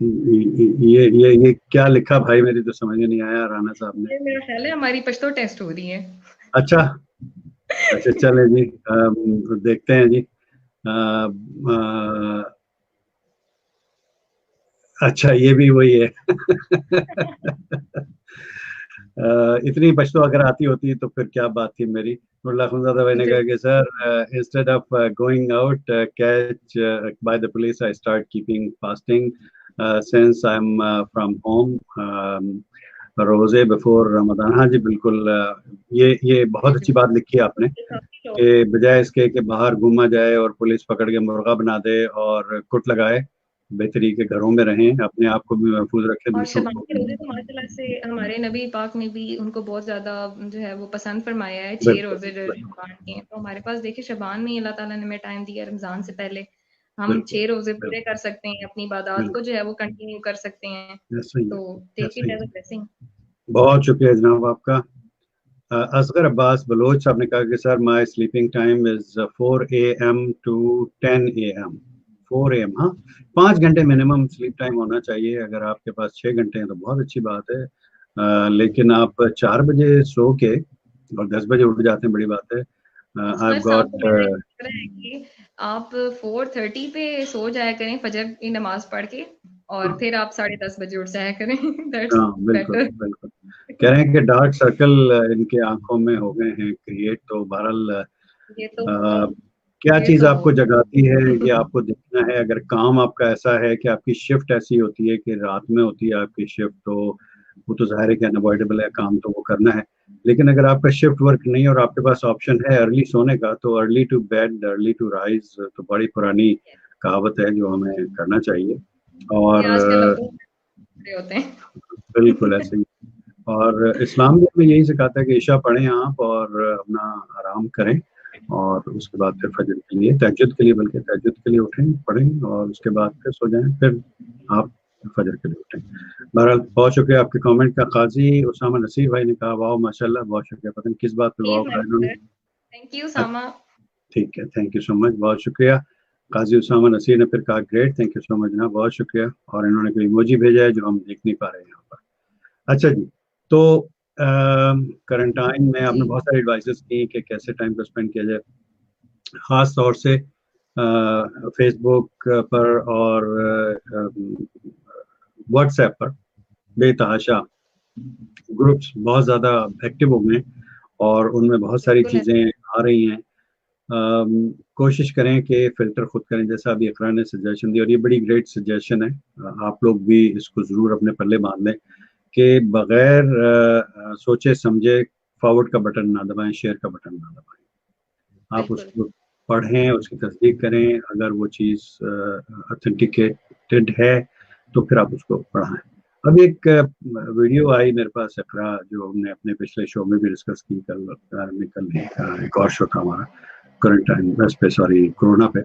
ये क्या लिखा भाई, मेरी तो समझ में नहीं आया राना साहब ने। ये मेरा ख्याल है हमारी पश्तो टेस्ट हो रही है। अच्छा। अच्छा चले जी, देखते हैं जी। अ, अ, अच्छा, ये भी वही है। इतनी पश्तो अगर आती होती तो फिर क्या बात थी मेरी। नूरुल्लाह खुंजादा भाई ने कहा कि sir instead of going out catch by the police I start keeping fasting since I am from home रोजे बिफोर रमजान। हाँ जी बिल्कुल, ये बहुत अच्छी बात लिखी है आपने कि बजाय इसके कि बाहर घूमा जाए और पुलिस पकड़ के मुर्गा बना दे और कुट लगाए, बेहतरी के घरों में रहें, अपने आप को भी महफूज रखें, और दूसरों शबान को के भी। रोजे तो माशाल्लाह से हमारे नबी पाक ने भी उनको बहुत ज़्यादा जो है वो पसंद फरमाया है, 6 बिल्कुल रोजे जो बिल्कुल शबान के हैं। तो हमारे पास देखिए शबान में ही अल्लाह ताला ने हमें टाइम दिया रमज़ान से पहले। हम बिल्कुल 6 रोजे पूरे बिल्कुल कर सकते हैं, अपनी इबादत को बिल्कुल, जो है वो कंटिन्यू कर सकते हैं। ऐसा ही तो है, टेक ऐसा इट ही एज़ है। A blessing. बहुत शुक्रिया जनाब आपका। असगर अब्बास बलोच साहब ने कहा कि sir my sleeping time is 4 AM to 10 AM। 4 AM, हाँ, 5 घंटे मिनिमम स्लीप टाइम होना चाहिए। अगर आपके पास 6 घंटे हैं तो बहुत अच्छी बात है। लेकिन आप 4 बजे सो के और 10 बजे उठ जाते हैं, बड़ी बात है। आई हैव असगर साहब तो गॉट मेरा एक मशवरा है कि आप 4:30 पे सो जाया करें फजर की नमाज पढ़ के, और फिर आप 10:30 बजे उठ जाया करें। दैट्स हाँ बिल्कुल बेटर। बिल्कुल। कह रहे हैं कि डार्क सर्कल इनके आंखों में हो गए हैं क्रिएट, तो बहरहाल ये तो होगा, क्या ये चीज तो आपको होगा। जगाती है ये आपको देखना है। अगर काम आपका ऐसा है कि आपकी शिफ्ट ऐसी होती है कि रात में होती है आपकी शिफ्ट, तो वो तो जाहिर है कि अनअवॉइडेबल है, काम तो वो करना है। लेकिन अगर आपका शिफ्ट वर्क नहीं और आपके पास ऑप्शन है अर्ली सोने का, तो early to bed early to rise तो बड़ी पुरानी कहावत है जो हमें करना चाहिए। ये और आजकल अब्बू बड़े होते बिल्कुल ऐसे हैं। ही। और इस्लाम भी हमें यही सिखाता है कि इशा पढ़ें आप और अपना आराम करें, और उसके बाद फिर फजर के लिए तहज्जुद के लिए, बल्कि तहज्जुद के लिए उठें, पढ़ें और उसके बाद फिर सो जाएं, फिर आप फजर के लिए उठें। बहरहाल बहुत शुक्रिया आपके कमेंट का। काजी उसामा नसीर भाई ने कहा वाह माशाल्लाह, बहुत शुक्रिया। पता नहीं किस बात पे ही वाह इज माय कहा इन्होंने। ब्रदर। थैंक यू अच्छा, सामा। ठीक है, थैंक यू सो मच, बहुत शुक्रिया। काजी उसामा नसीर ने फिर कहा great, thank you so much ना, बहुत शुक्रिया। और इन्होंने कोई इमोजी भेजा है जो हम देख नहीं पा रहे हैं यहाँ पर। अच्छा जी, तो करंटाइन में जी आपने बहुत सारी एडवाइसेस की कि कैसे टाइम को स्पेंड किया जाए, खास तौर से फेसबुक पर और व्हाट्सएप पर बेतहाशा ग्रुप्स बहुत ज़्यादा एक्टिव हो गए हैं, और उनमें बहुत सारी बिल्कुल है। चीज़ें आ रही हैं। कोशिश करें कि फिल्टर खुद करें, जैसा अभी इकरा ने सजेशन दी, और ये बड़ी ग्रेट सजेशन है। आप लोग भी इसको ज़रूर अपने पल्ले बांध लें कि बगैर सोचे समझे फॉरवर्ड का बटन ना दबाएं, शेयर का बटन ना दबाएं। आप बिल्कुल। उसको पढ़ें, उसकी तस्दीक करें, अगर वो चीज़ ऑथेंटिकेटेड है तो फिर आप उसको पढ़ाएं। अभी एक वीडियो आई मेरे पास इकरा, जो हमने अपने पिछले शो में भी डिस्कस की, कल एक और शो था हमारा करंट टाइम इस पे, सॉरी कोरोना पे।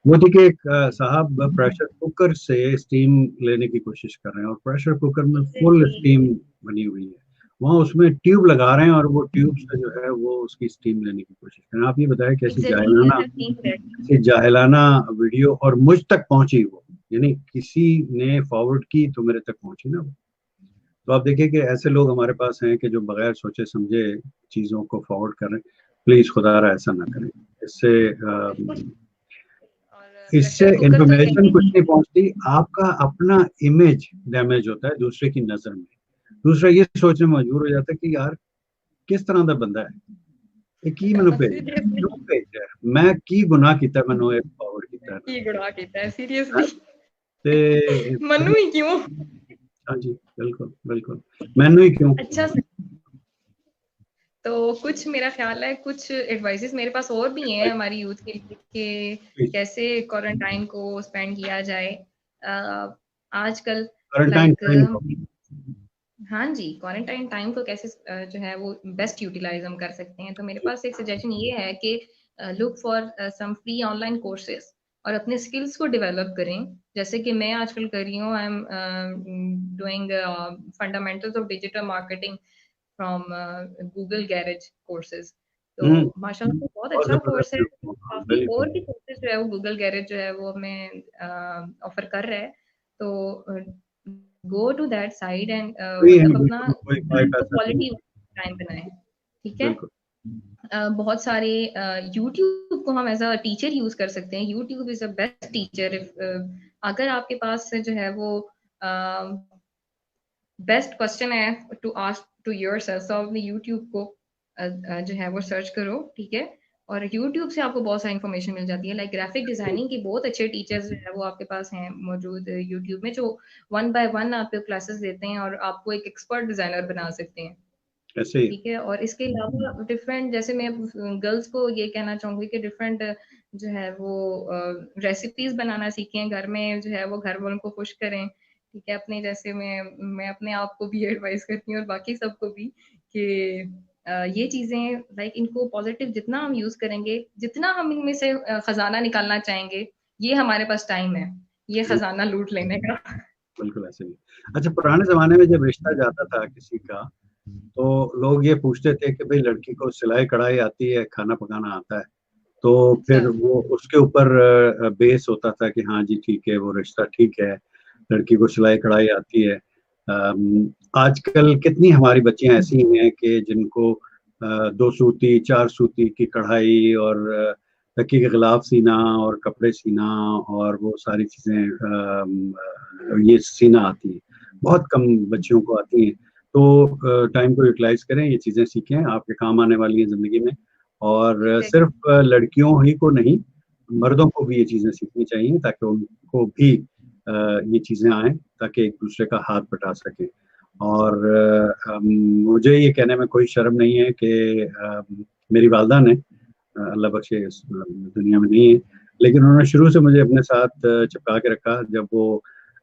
वो थी कि एक साहब प्रेशर कुकर से स्टीम लेने की कोशिश कर रहे हैं, और प्रेशर कुकर में फुल एग्जैक्टली। स्टीम बनी हुई है, वहाँ उसमें ट्यूब लगा रहे हैं और वो ट्यूब से जो है वो उसकी स्टीम लेने की कोशिश कर रहे हैं। आप ये बताएं exactly I have seen that. कैसी जाहिलाना वीडियो, और मुझ तक पहुंची वो, यानी किसी ने फॉरवर्ड की तो मेरे तक पहुंची ना वो। तो आप देखिए कि ऐसे लोग हमारे पास हैं कि जो बगैर सोचे समझे चीज़ों को फॉरवर्ड कर रहे हैं। प्लीज खुदारा ऐसा ना करें। इससे बिल्कुल। और इससे प्रेशर कुकर तो इन्फॉर्मेशन कहते कुछ ही नहीं पहुंचती, आपका अपना इमेज डैमेज होता है दूसरे की नजर में। दूसरा ये सोचने में मजबूर हो जाता है कि यार किस तरह का बंदा है ये, की मैंने भेजा है, सीरियसली क्यों भेजा है, मैं की गुनाह किया मैंने एक फॉरवर्ड किया है की गुनाह कीता है ना। सीरियसली। ते मनु ही क्यों। हाँ जी बिल्कुल बिल्कुल, मैनू ही क्यों। अच्छा तो कुछ मेरा ख्याल है कुछ एडवाइसेस मेरे पास और भी हैं हमारी यूथ के लिए कि कैसे क्वारंटाइन को स्पेंड किया जाए। आजकल क्वारंटाइन लाइक टाइम हम, को। हाँ जी, क्वारंटाइन टाइम को कैसे जो है वो बेस्ट यूटिलाइज हम कर सकते हैं। तो मेरे पास एक सजेशन ये है कि look for some free online courses और अपने स्किल्स को डेवलप करें। जैसे कि मैं आजकल कर रही हूँ, I am doing fundamentals of digital marketing from Google garage courses. तो हम्म, माशाल्लाह से बहुत बहुत अच्छा कोर्स जबरदस्त है। है वो, हाँ काफी बिल्कुल। और भी कोर्सेज जो है वो गूगल गैरेज जो है वो हमें ऑफर कर रहा है। तो go to that side and free है मतलब अपना बिल्कुल, कोई पाई तो पैसा नहीं क्वालिटी है। टाइम बनाए। ठीक है। बिल्कुल। बहुत सारे यूट्यूब को हम एज अ टीचर यूज कर सकते हैं। YouTube is a best teacher. अगर आपके पास जो है वो बेस्ट क्वेश्चन है टू आस्क टू योरसेल्फ। सो अपने यूट्यूब को जो है वो सर्च करो, ठीक है, और यूट्यूब से आपको बहुत सारी इन्फॉर्मेशन मिल जाती है। लाइक ग्राफिक डिजाइनिंग के बहुत अच्छे टीचर्स जो है वो आपके पास हैं मौजूद यूट्यूब में, जो 1 बाय 1 आपको क्लासेस देते हैं और आपको एक एक्सपर्ट डिजाइनर बना सकते हैं। ऐसे ही। ठीक है, और इसके अलावा डिफरेंट, जैसे मैं गर्ल्स को ये कहना चाहूंगी कि डिफरेंट जो है वो रेसिपीज बनाना सीखें घर में, जो है वो घर वालों को खुश करें। ठीक है, अपने जैसे मैं अपने आप को भी एडवाइस करती हूँ और बाकी सबको भी कि ये चीजें लाइक इनको पॉजिटिव जितना हम यूज करेंगे, जितना हम इनमें से खजाना निकालना चाहेंगे, ये हमारे पास टाइम है ये खजाना लूट लेने का। बिल्कुल ऐसे ही। अच्छा, पुराने जमाने में जब रिश्ता जाता था किसी का, तो लोग ये पूछते थे कि भाई लड़की को सिलाई कढ़ाई आती है, खाना पकाना आता है, तो फिर वो उसके ऊपर बेस होता था कि हाँ जी ठीक है, वो रिश्ता ठीक है, लड़की को सिलाई कढ़ाई आती है। आजकल कितनी हमारी बच्चियां ऐसी हैं कि जिनको 2 सूती 4 सूती की कढ़ाई और तकी के गिलाफ सीना और कपड़े सीना और वो सारी चीजें ये सीना आती है। बहुत कम बच्चियों को आती हैं। तो टाइम को यूटिलाइज करें, ये चीजें सीखें, आपके काम आने वाली हैं जिंदगी में। और सिर्फ लड़कियों ही को नहीं, मर्दों को भी ये चीजें सीखनी चाहिए ताकि उनको भी ये चीजें आए, ताकि एक दूसरे का हाथ बटा सके। और मुझे ये कहने में कोई शर्म नहीं है कि मेरी वालदा ने, अल्लाह बख्शे, इस दुनिया में नहीं है, लेकिन उन्होंने शुरू से मुझे अपने साथ चिपका के रखा। जब वो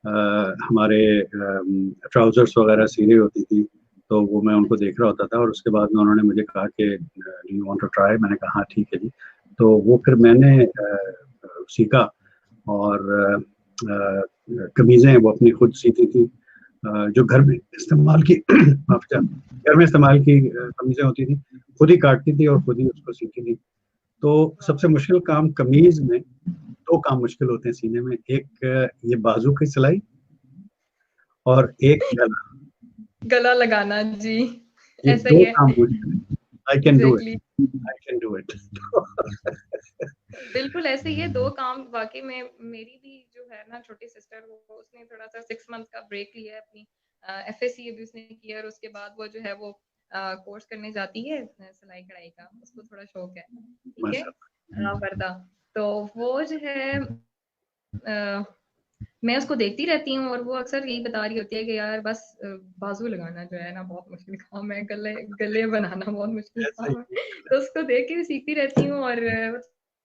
हमारे ट्राउजर्स वगैरह सी रही होती थी, तो वो मैं उनको देख रहा होता था, और उसके बाद में उन्होंने मुझे कहा कि यू वांट टू ट्राई। मैंने कहा हाँ ठीक है जी। तो वो फिर मैंने सीखा, और कमीज़ें वो अपनी खुद सीती थी, जो घर में इस्तेमाल की घर में इस्तेमाल की कमीज़ें होती थी, खुद ही काटती थी और खुद ही उसको सीती थी। तो सबसे मुश्किल काम कमीज में, 2 काम मुश्किल होते हैं सीने में, एक ये बाजू की सिलाई और एक गला लगाना जी, ये ऐसा 2 ही है काम मुश्किल है। I can do it, exactly. I can do it. बिल्कुल ऐसे ही है, 2 काम वाकई में। मेरी भी जो है ना छोटी सिस्टर, वो उसने थोड़ा सा 6 मंथ का ब्रेक लिया है अपनी एफएससी अभी उसने किया, और उसके बाद वो जो है वो कोर्स करने जाती है सिलाई कढ़ाई का, उसको थोड़ा शौक है। ठीक है, वर्दा। तो वो जो है मैं उसको देखती रहती हूँ और वो अक्सर यही बता रही होती है कि यार बस बाजू लगाना जो है ना बहुत मुश्किल काम है, गले गले बनाना बहुत मुश्किल काम है। तो उसको देख के भी सीखती रहती हूँ, और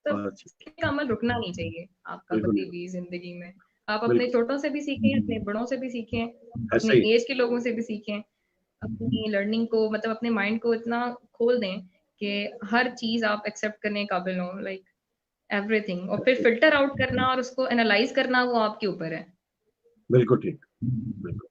मतलब का अमल रुकना नहीं चाहिए आपका कभी भी जिंदगी में। आप अपने छोटों से भी सीखें, अपने बड़ों से भी सीखें, अपने एज के लोगों से भी सीखें, अपनी लर्निंग को मतलब अपने माइंड को इतना खोल दें कि हर चीज आप एक्सेप्ट करने के काबिल हो, लाइक एवरीथिंग। और फिर फिल्टर आउट करना और उसको एनालाइज करना वो आपके ऊपर है। बिल्कुल ठीक, बिल्कुल।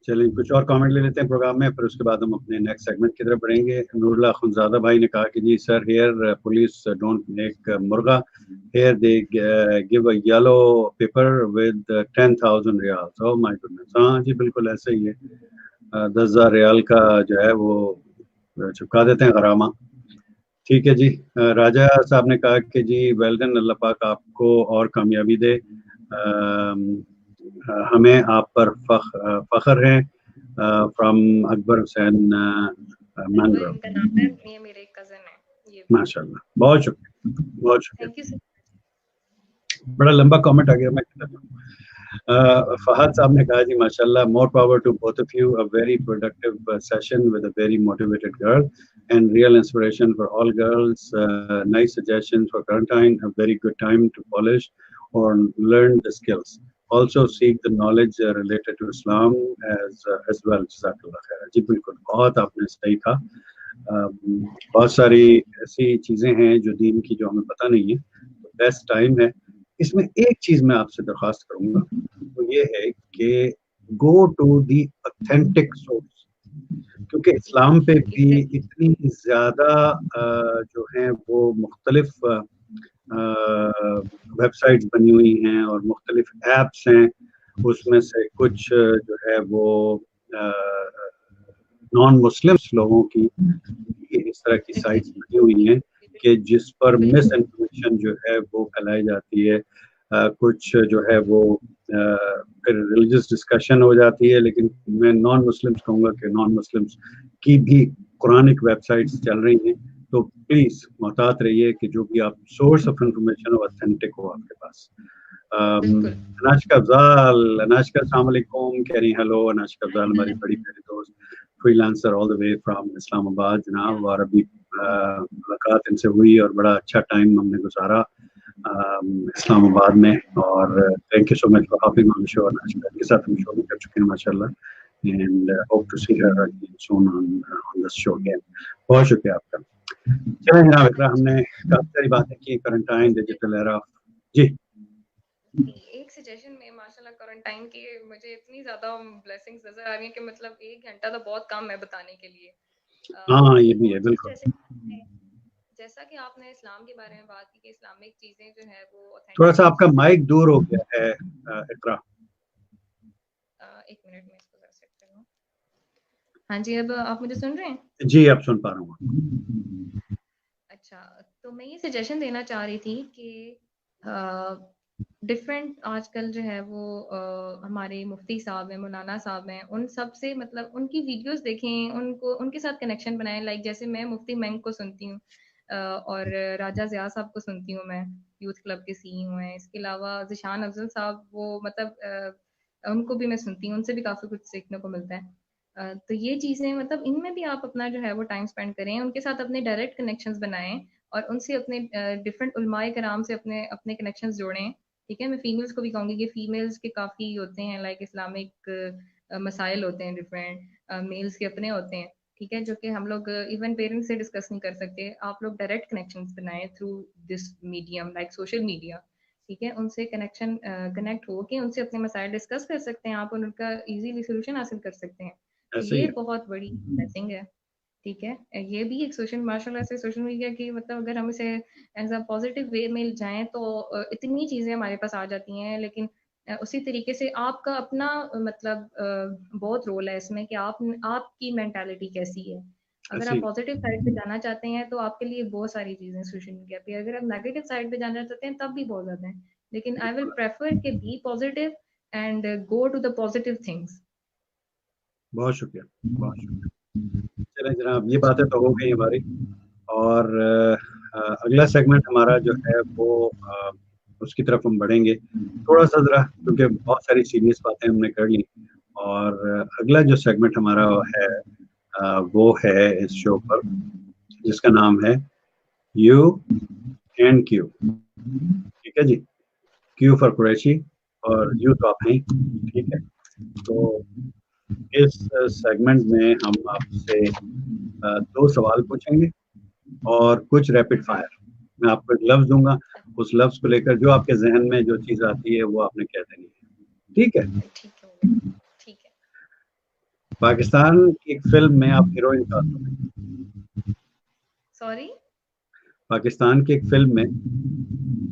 चलिए कुछ और कमेंट ले लेते हैं प्रोग्राम में, फिर उसके बाद हम अपने नेक्स्ट सेगमेंट की तरफ बढ़ेंगे। नूरुल्लाह खुनजादा भाई ने कहा कि जी sir, here police don't make मुर्गा, here they give a yellow paper with 10,000 riyals. Oh my goodness. हाँ जी बिल्कुल ऐसे ही है, 10,000 रियाल का जो है वो चिपका देते हैं गरामा। ठीक है जी। राजा साहब ने कहा कि जी वेल डन, अल्लाह पाक आपको और कामयाबी दे। हमें आप पर फख्र है। From Akbar Hussain mangrove. इनका नाम है, ये मेरे कजन है ये। माशाल्लाह, बहुत शुक्रिया, बहुत शुक्रिया। Thank you. बड़ा लंबा कमेंट आ गया, मैं क्या करूं। फहद साहब ने कहा जी माशाल्लाह, more power to both of you, a very productive session with a very motivated girl and real inspiration for all girls. Nice suggestions for current time, a very good time to polish or learn the skills. Also seek the knowledge related to Islam as well. जज़ाकल्लाह खैर। जी बिल्कुल, बहुत आपने सही कहा। बहुत सारी ऐसी चीजें हैं जो दीन की जो हमें पता नहीं है, तो बेस्ट टाइम है। इसमें एक चीज मैं आपसे दरख्वास्त करूंगा, तो ये है कि go to the authentic source, क्योंकि इस्लाम पे भी इतनी ज्यादा जो है वो मुख्तलिफ वेबसाइट्स बनी हुई हैं और मुख्तलिफ एप्स हैं। उसमें से कुछ जो है वो नॉन मुस्लिम्स लोगों की इस तरह की साइट्स बनी हुई हैं कि जिस पर मिस इन्फॉर्मेशन जो है वो फैलाई जाती है। कुछ जो है वो फिर रिलीजियस डिस्कशन हो जाती है, लेकिन मैं नॉन मुस्लिम्स कहूँगा कि नॉन मुस्लिम्स की भी कुरानिक वेबसाइट्स चल रही हैं, तो प्लीज मोहतात रहिए कि जो भी आप सोर्स ऑफ इंफॉर्मेशन हो ऑथेंटिक हो आपके पास। अनाशका अफजाल, अनाशका अस्सलाम वालेकुम, कह रही हेलो। अनाशका अफजाल हमारी बड़ी प्यारी दोस्त, freelancer all the way from Islamabad जनाब, और अभी मुलाकात इनसे हुई और बड़ा अच्छा टाइम हमने गुजारा इस्लामाबाद में। और thank you so much for hopping on the show. Anashka के साथ हम शो भी कर चुके हैं माशाल्लाह, and hope to see her again soon on this show again. बहुत शुक्रिया आपका। चलिए जनाब इकरा, हमने काफी सारी बातें की, करंटाइन, डिजिटल एरा। जी एक सजेशन में माशाल्लाह क्वारंटाइन की मुझे इतनी ज्यादा ब्लेसिंग्स नजर आ रही हैं कि मतलब 1 घंटा तो बहुत कम है बताने के लिए। हाँ ये एक भी है और चीज बिल्कुल। जैसा कि आपने इस्लाम के बारे में बात की कि इस्लामिक चीजें जो है वो थोड़ा सा ऑथेंटिसिटी आपका से माइक दूर हो गया है इकरा। 1 मिनट में इसको जरा सेट कर लूं। हाँ जी, अब आप मुझे सुन रहे हैं? जी अब सुन पा रहा हूँ। अच्छा, तो मैं ये सजेशन देना चाह रही थी कि डिफरेंट आजकल जो है वो हमारे मुफ्ती साहब हैं, मौलाना साहब हैं, उन सब से मतलब उनकी वीडियोस देखें, उनको उनके साथ कनेक्शन बनाएं। लाइक जैसे मैं मुफ्ती मेंग को सुनती हूँ और राजा ज़िया साहब को सुनती हूँ, मैं यूथ क्लब के सीईओ हैं। इसके अलावा ज़िशान अफजल साहब, वो मतलब उनको भी मैं सुनती हूँ, उनसे भी काफ़ी कुछ सीखने को मिलता है। तो ये चीज़ें मतलब इनमें भी आप अपना जो है वो टाइम स्पेंड करें, उनके साथ अपने डायरेक्ट कनेक्शंस बनाएं और उनसे अपने डिफरेंट उलमाए कराम से अपने अपने कनेक्शंस जोड़ें। ठीक है, मैं फीमेल्स को भी कहूँगी कि फीमेल्स के काफ़ी होते हैं, लाइक इस्लामिक मसाइल होते हैं डिफरेंट, मेल्स के अपने होते हैं। ठीक है, जो कि हम लोग इवन पेरेंट्स से डिस्कस नहीं कर सकते। आप लोग डायरेक्ट कनेक्शंस बनाएं through this medium like social media. ठीक है, उनसे कनेक्ट हो के उनसे अपने मसाइल डिस्कस कर सकते हैं आप और उनका इजीली सोल्यूशन हासिल कर सकते हैं। तो ऐसे ही ये है। बहुत बड़ी ब्लेसिंग है। ठीक है, ये भी एक सोशल माशाल्लाह से सोशल मीडिया की मतलब अगर हम इसे एज अ पॉजिटिव वे में जाएं तो इतनी चीज़ें हमारे पास आ जाती हैं। लेकिन उसी तरीके से आपका अपना मतलब बहुत रोल है इसमें कि आपकी मेंटालिटी कैसी है। अगर ऐसे आप ही। पॉजिटिव साइड पे जाना चाहते हैं तो आपके लिए बहुत सारी चीज़ें सोशल मीडिया पे, अगर आप नेगेटिव साइड पे जाना चाहते हैं तब भी बहुत ज़्यादा है। लेकिन आई विल बिल्कुल, प्रेफर कि be positive and go to the positive things. बहुत शुक्रिया, बहुत शुक्रिया। चलें जनाब, ये बातें तो हो गई हमारी, और अगला सेगमेंट हमारा जो है वो उसकी तरफ हम बढ़ेंगे थोड़ा सा ज़रा, क्योंकि बहुत सारी सीरियस बातें हमने कर ली। और अगला जो सेगमेंट हमारा है वो है इस शो पर, जिसका नाम है यू एंड क्यू। ठीक है जी, क्यू फॉर कुरैशी और यू तो आप हैं, ठीक है। तो इस सेगमेंट में हम आपसे 2 सवाल पूछेंगे और कुछ रैपिड फायर। मैं आपको एक लफ्ज दूंगा, उस लफ्ज को लेकर जो आपके जहन में जो चीज आती है वो आपने कह देनी है, ठीक है। ठीक है, ठीक है। पाकिस्तान की एक फिल्म में आप हीरोइन कास्ट हो गई। सॉरी। पाकिस्तान की एक फिल्म में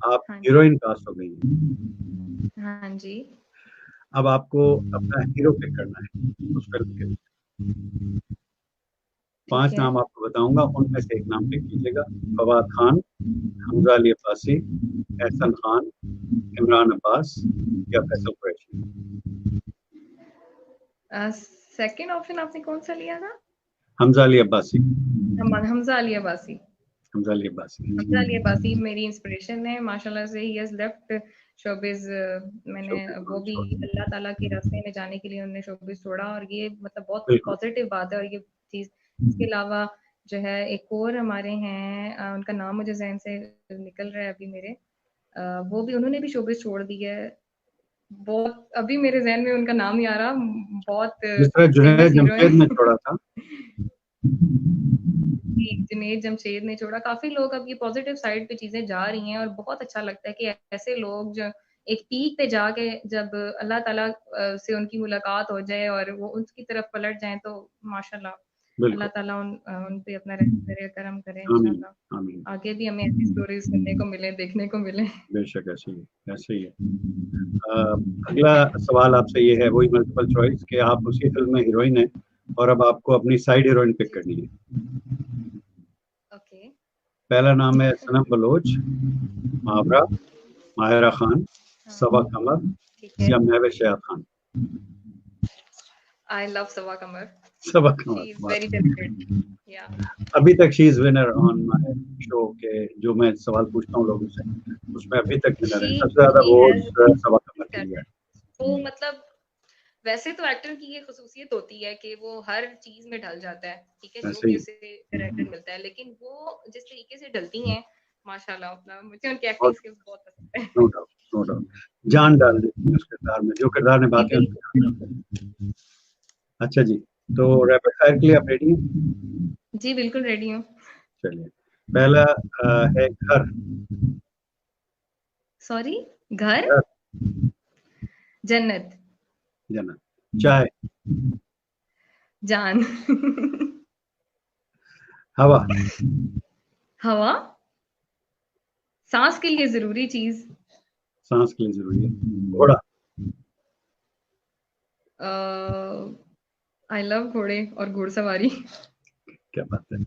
आप हाँ जी। हीरोइन कास्ट हो गई हैं। हाँ जी। अब आपको अपना हीरो पिक करना है उस फिल्म के लिए। ठीक 5 है। नाम आपको बताऊंगा, उनमें से एक नाम पिक कीजिएगा। फवाद खान, हमजा अली अब्बासी, एहसन खान, इमरान अब्बास या फैसल कुरैशी। सेकंड ऑप्शन आपने कौन सा लिया था? हमजा अली अब्बासी। हमजा अली अब्बासी। हमजा अली अब्बासी। हमजा अली अब्बासी मेरी इंस्पिरेशन है माशाल्लाह से। He has left showbiz. मैंने वो भी अल्लाह ताला के रास्ते में जाने के लिए उन्होंने शोबिज छोड़ा और ये मतलब बहुत बिल्कुल पॉजिटिव बात है। और ये चीज़ इसके अलावा जो है एक और हमारे हैं, उनका नाम मुझे ज़हन से निकल रहा है अभी मेरे, वो भी उन्होंने भी शोबिज छोड़ दी है। बहुत अभी मेरे ज़हन में उनका नाम नहीं आ रहा। बहुत जिस तरह फेमस जुनैद हीरो जमशेद ने हैं। छोड़ा था। जी, जुनैद जमशेद ने छोड़ा। काफ़ी लोग अब ये पॉज़िटिव साइड पे चीज़ें जा रही हैं और बहुत अच्छा लगता है कि ऐसे लोग जो एक पीक पे जाके जब अल्लाह ताला से उनकी मुलाकात हो जाए और वो उसकी तरफ पलट जाएँ तो माशाल्लाह अल्लाह बिल्कुल। ताला उन पे अपना रहम करे, करम करे आमीन, इंशाल्लाह। आमीन। आगे भी हमें ऐसी स्टोरीज़ सुनने को मिले, देखने को मिले। बेशक ऐसे ही है, ऐसे ही है। अगला सवाल आपसे ये है, वही मल्टीपल चॉइस, कि आप उसी फिल्म में हीरोइन हैं और अब आपको अपनी साइड हीरोइन पिक करनी है। ओके। पहला नाम है सनम बलोच, मावरा, माहिरा खान, सबा कमर ठीक है। या महवे शयाद Khan? I love Sawa Kamar. Saba She Qamar. is very talented. Yeah. अभी तक she is winner on my show के जो मैं सवाल पूछता हूँ लोगों से, उसमें अभी तक विनर है। She सबसे ज्यादा she has वोट सबा कमर के लिए है। वो मतलब वैसे तो एक्टर की ये खसूसियत होती है कि वो हर चीज में ढल जाता है, ठीक है, जो ऐसे भी ही। उसे कैरेक्टर मिलता है, लेकिन वो जिस तरीके से ढलती हैं माशाल्लाह, मतलब मुझे उनकी और एक्टिंग स्किल्स बहुत पसंद है। नो डाउट, नो डाउट, जान डाल देती है उस किरदार में, जो किरदार निभाते हैं उसमें जान डाल देती है। अच्छा जी, तो रैपिड फायर के लिए आप रेडी हैं? जी बिल्कुल रेडी हूँ। चलिए, पहला है घर। सॉरी, घर, घर, जन्नत, जन्नत। चाय, जान, हवा, हवा, सांस के लिए जरूरी चीज, सांस के लिए जरूरी है। घोड़ा, आई लव घोड़े और घुड़सवारी। क्या बात है।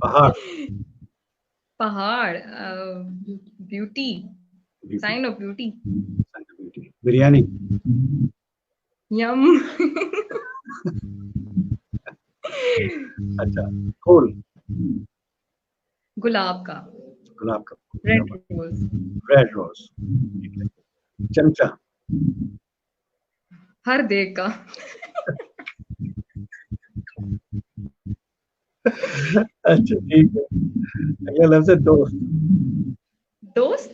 पहाड़, पहाड़, beauty, sign of beauty, biryani, yum. अच्छा, फूल, गुलाब का, गुलाब का फूल, रेड रोज, रेड रोज। चमचा, हर देग का। अच्छा ठीक है। अगला लफ्ज है दोस्त। दोस्त,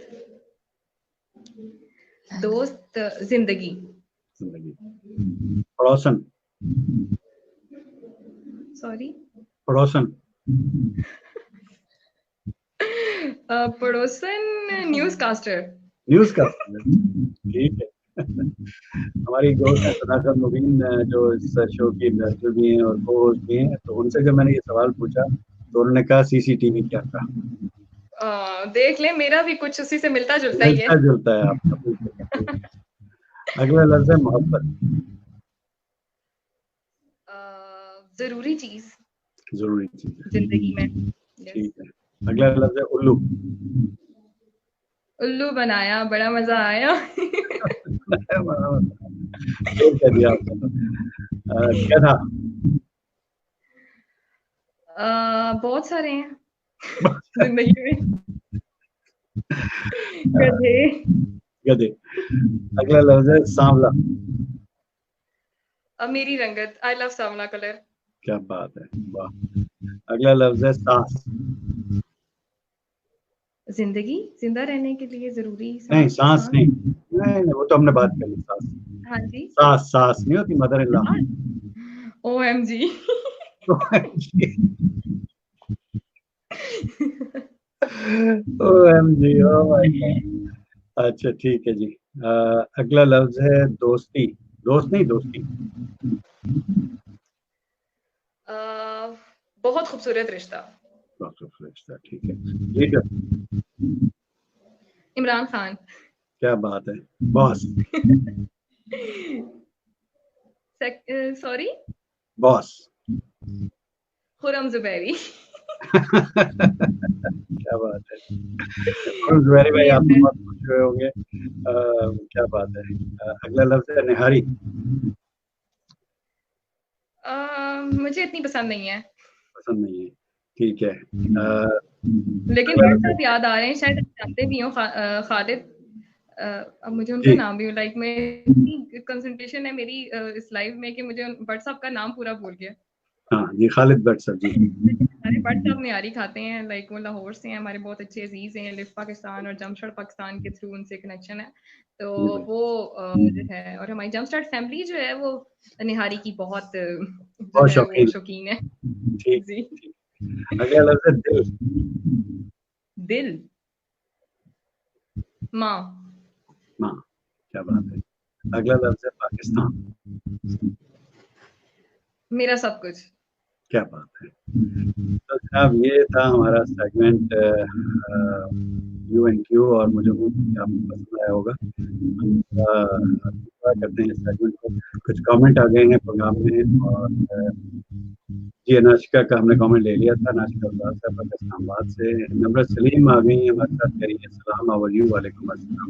दोस्त, जिंदगी, जिंदगी। पड़ोसन, सॉरी, पड़ोसन, पड़ोसन, न्यूज कास्टर। न्यूज का, ठीक है। हमारी दोस्त है सदाकत मुबीन, जो इस शो की डायरेक्टर भी हैं और को होस्ट भी हैं, तो उनसे जब मैंने ये सवाल पूछा तो उन्होंने कहा सीसीटीवी क्या था। देख ले, मेरा भी कुछ उसी से मिलता जुलता ही है। मिलता जुलता है आपका, बिल्कुल। अगला लफ्ज है मोहब्बत। जरूरी चीज जरूरी चीज है, जिंदगी में। ठीक है। अगला लफ्ज है उल्लू। उल्लू बनाया, बड़ा मजा आया। खेल कर दिया आपने। गधा, बहुत सारे हैं जिंदगी में। गधे, गधे। अगला लफ्ज है सांवला। मेरी रंगत, आई लव सांवला कलर। क्या बात है, वाह। अगला लफ्ज है सांस। जिंदगी, जिंदा रहने के लिए जरूरी नहीं, सांस, सांस नहीं, नहीं, वो तो हमने बात कर ली। सांस, हाँ जी, सास, सास नहीं होती, mother in law. OMG। OMG, oh my God. अच्छा ठीक है जी। अगला लफ्ज है दोस्ती। दोस्त नहीं, दोस्ती। बहुत खूबसूरत रिश्ता। ठीक है। लीडर, इमरान खान। क्या बात है। Boss, sorry, boss. Khurram Zubairi. क्या बात है। और जुबैरी भाई, आप तो बहुत खुश हुए होंगे। क्या बात है। अगला लफ्ज है निहारी। मुझे इतनी पसंद नहीं है, पसंद नहीं है, ठीक है। लेकिन वर्ड साहब याद आ रहे हैं, शायद आप जानते भी हो, खालिद। अब मुझे उनका जी। नाम भी, लाइक मेरी कंसंट्रेशन है मेरी इस लाइव में कि मुझे भट्ट साहब का नाम पूरा भूल गया। हाँ जी, खालिद भट्ट सर जी। हमारे भट्ट साहब निहारी खाते हैं, लाइक वो लाहौर से हैं, हमारे बहुत अच्छे अजीज हैं, लिव पाकिस्तान और जमशेद पाकिस्तान के थ्रू उनसे कनेक्शन है। तो वो जो है, और हमारी जमशेद फैमिली जो है वो निहारी की बहुत जो बहुत है वो शौकीन। शौकीन है। ठीक, जी। अगला लफ्ज है दिल। दिल, माँ। माँ, क्या बात है। अगला लफ्ज है पाकिस्तान। मेरा सब कुछ। क्या बात है। तो जनाब, ये था हमारा सेगमेंट यू एंड क्यू, और मुझे उम्मीद है कि आपको पसंद आया होगा। दुआ करते हैं इस सेगमेंट को। कुछ कमेंट आ गए हैं प्रोग्राम में, और जी नाशिका का हमने कमेंट ले लिया था। नाशिका साहब इस्लामाबाद से। नम्रत सलीम आ गई हैं हमारे साथ, कह रही है सलाम, हाउ आर यू? वालेकुम अस्सलाम।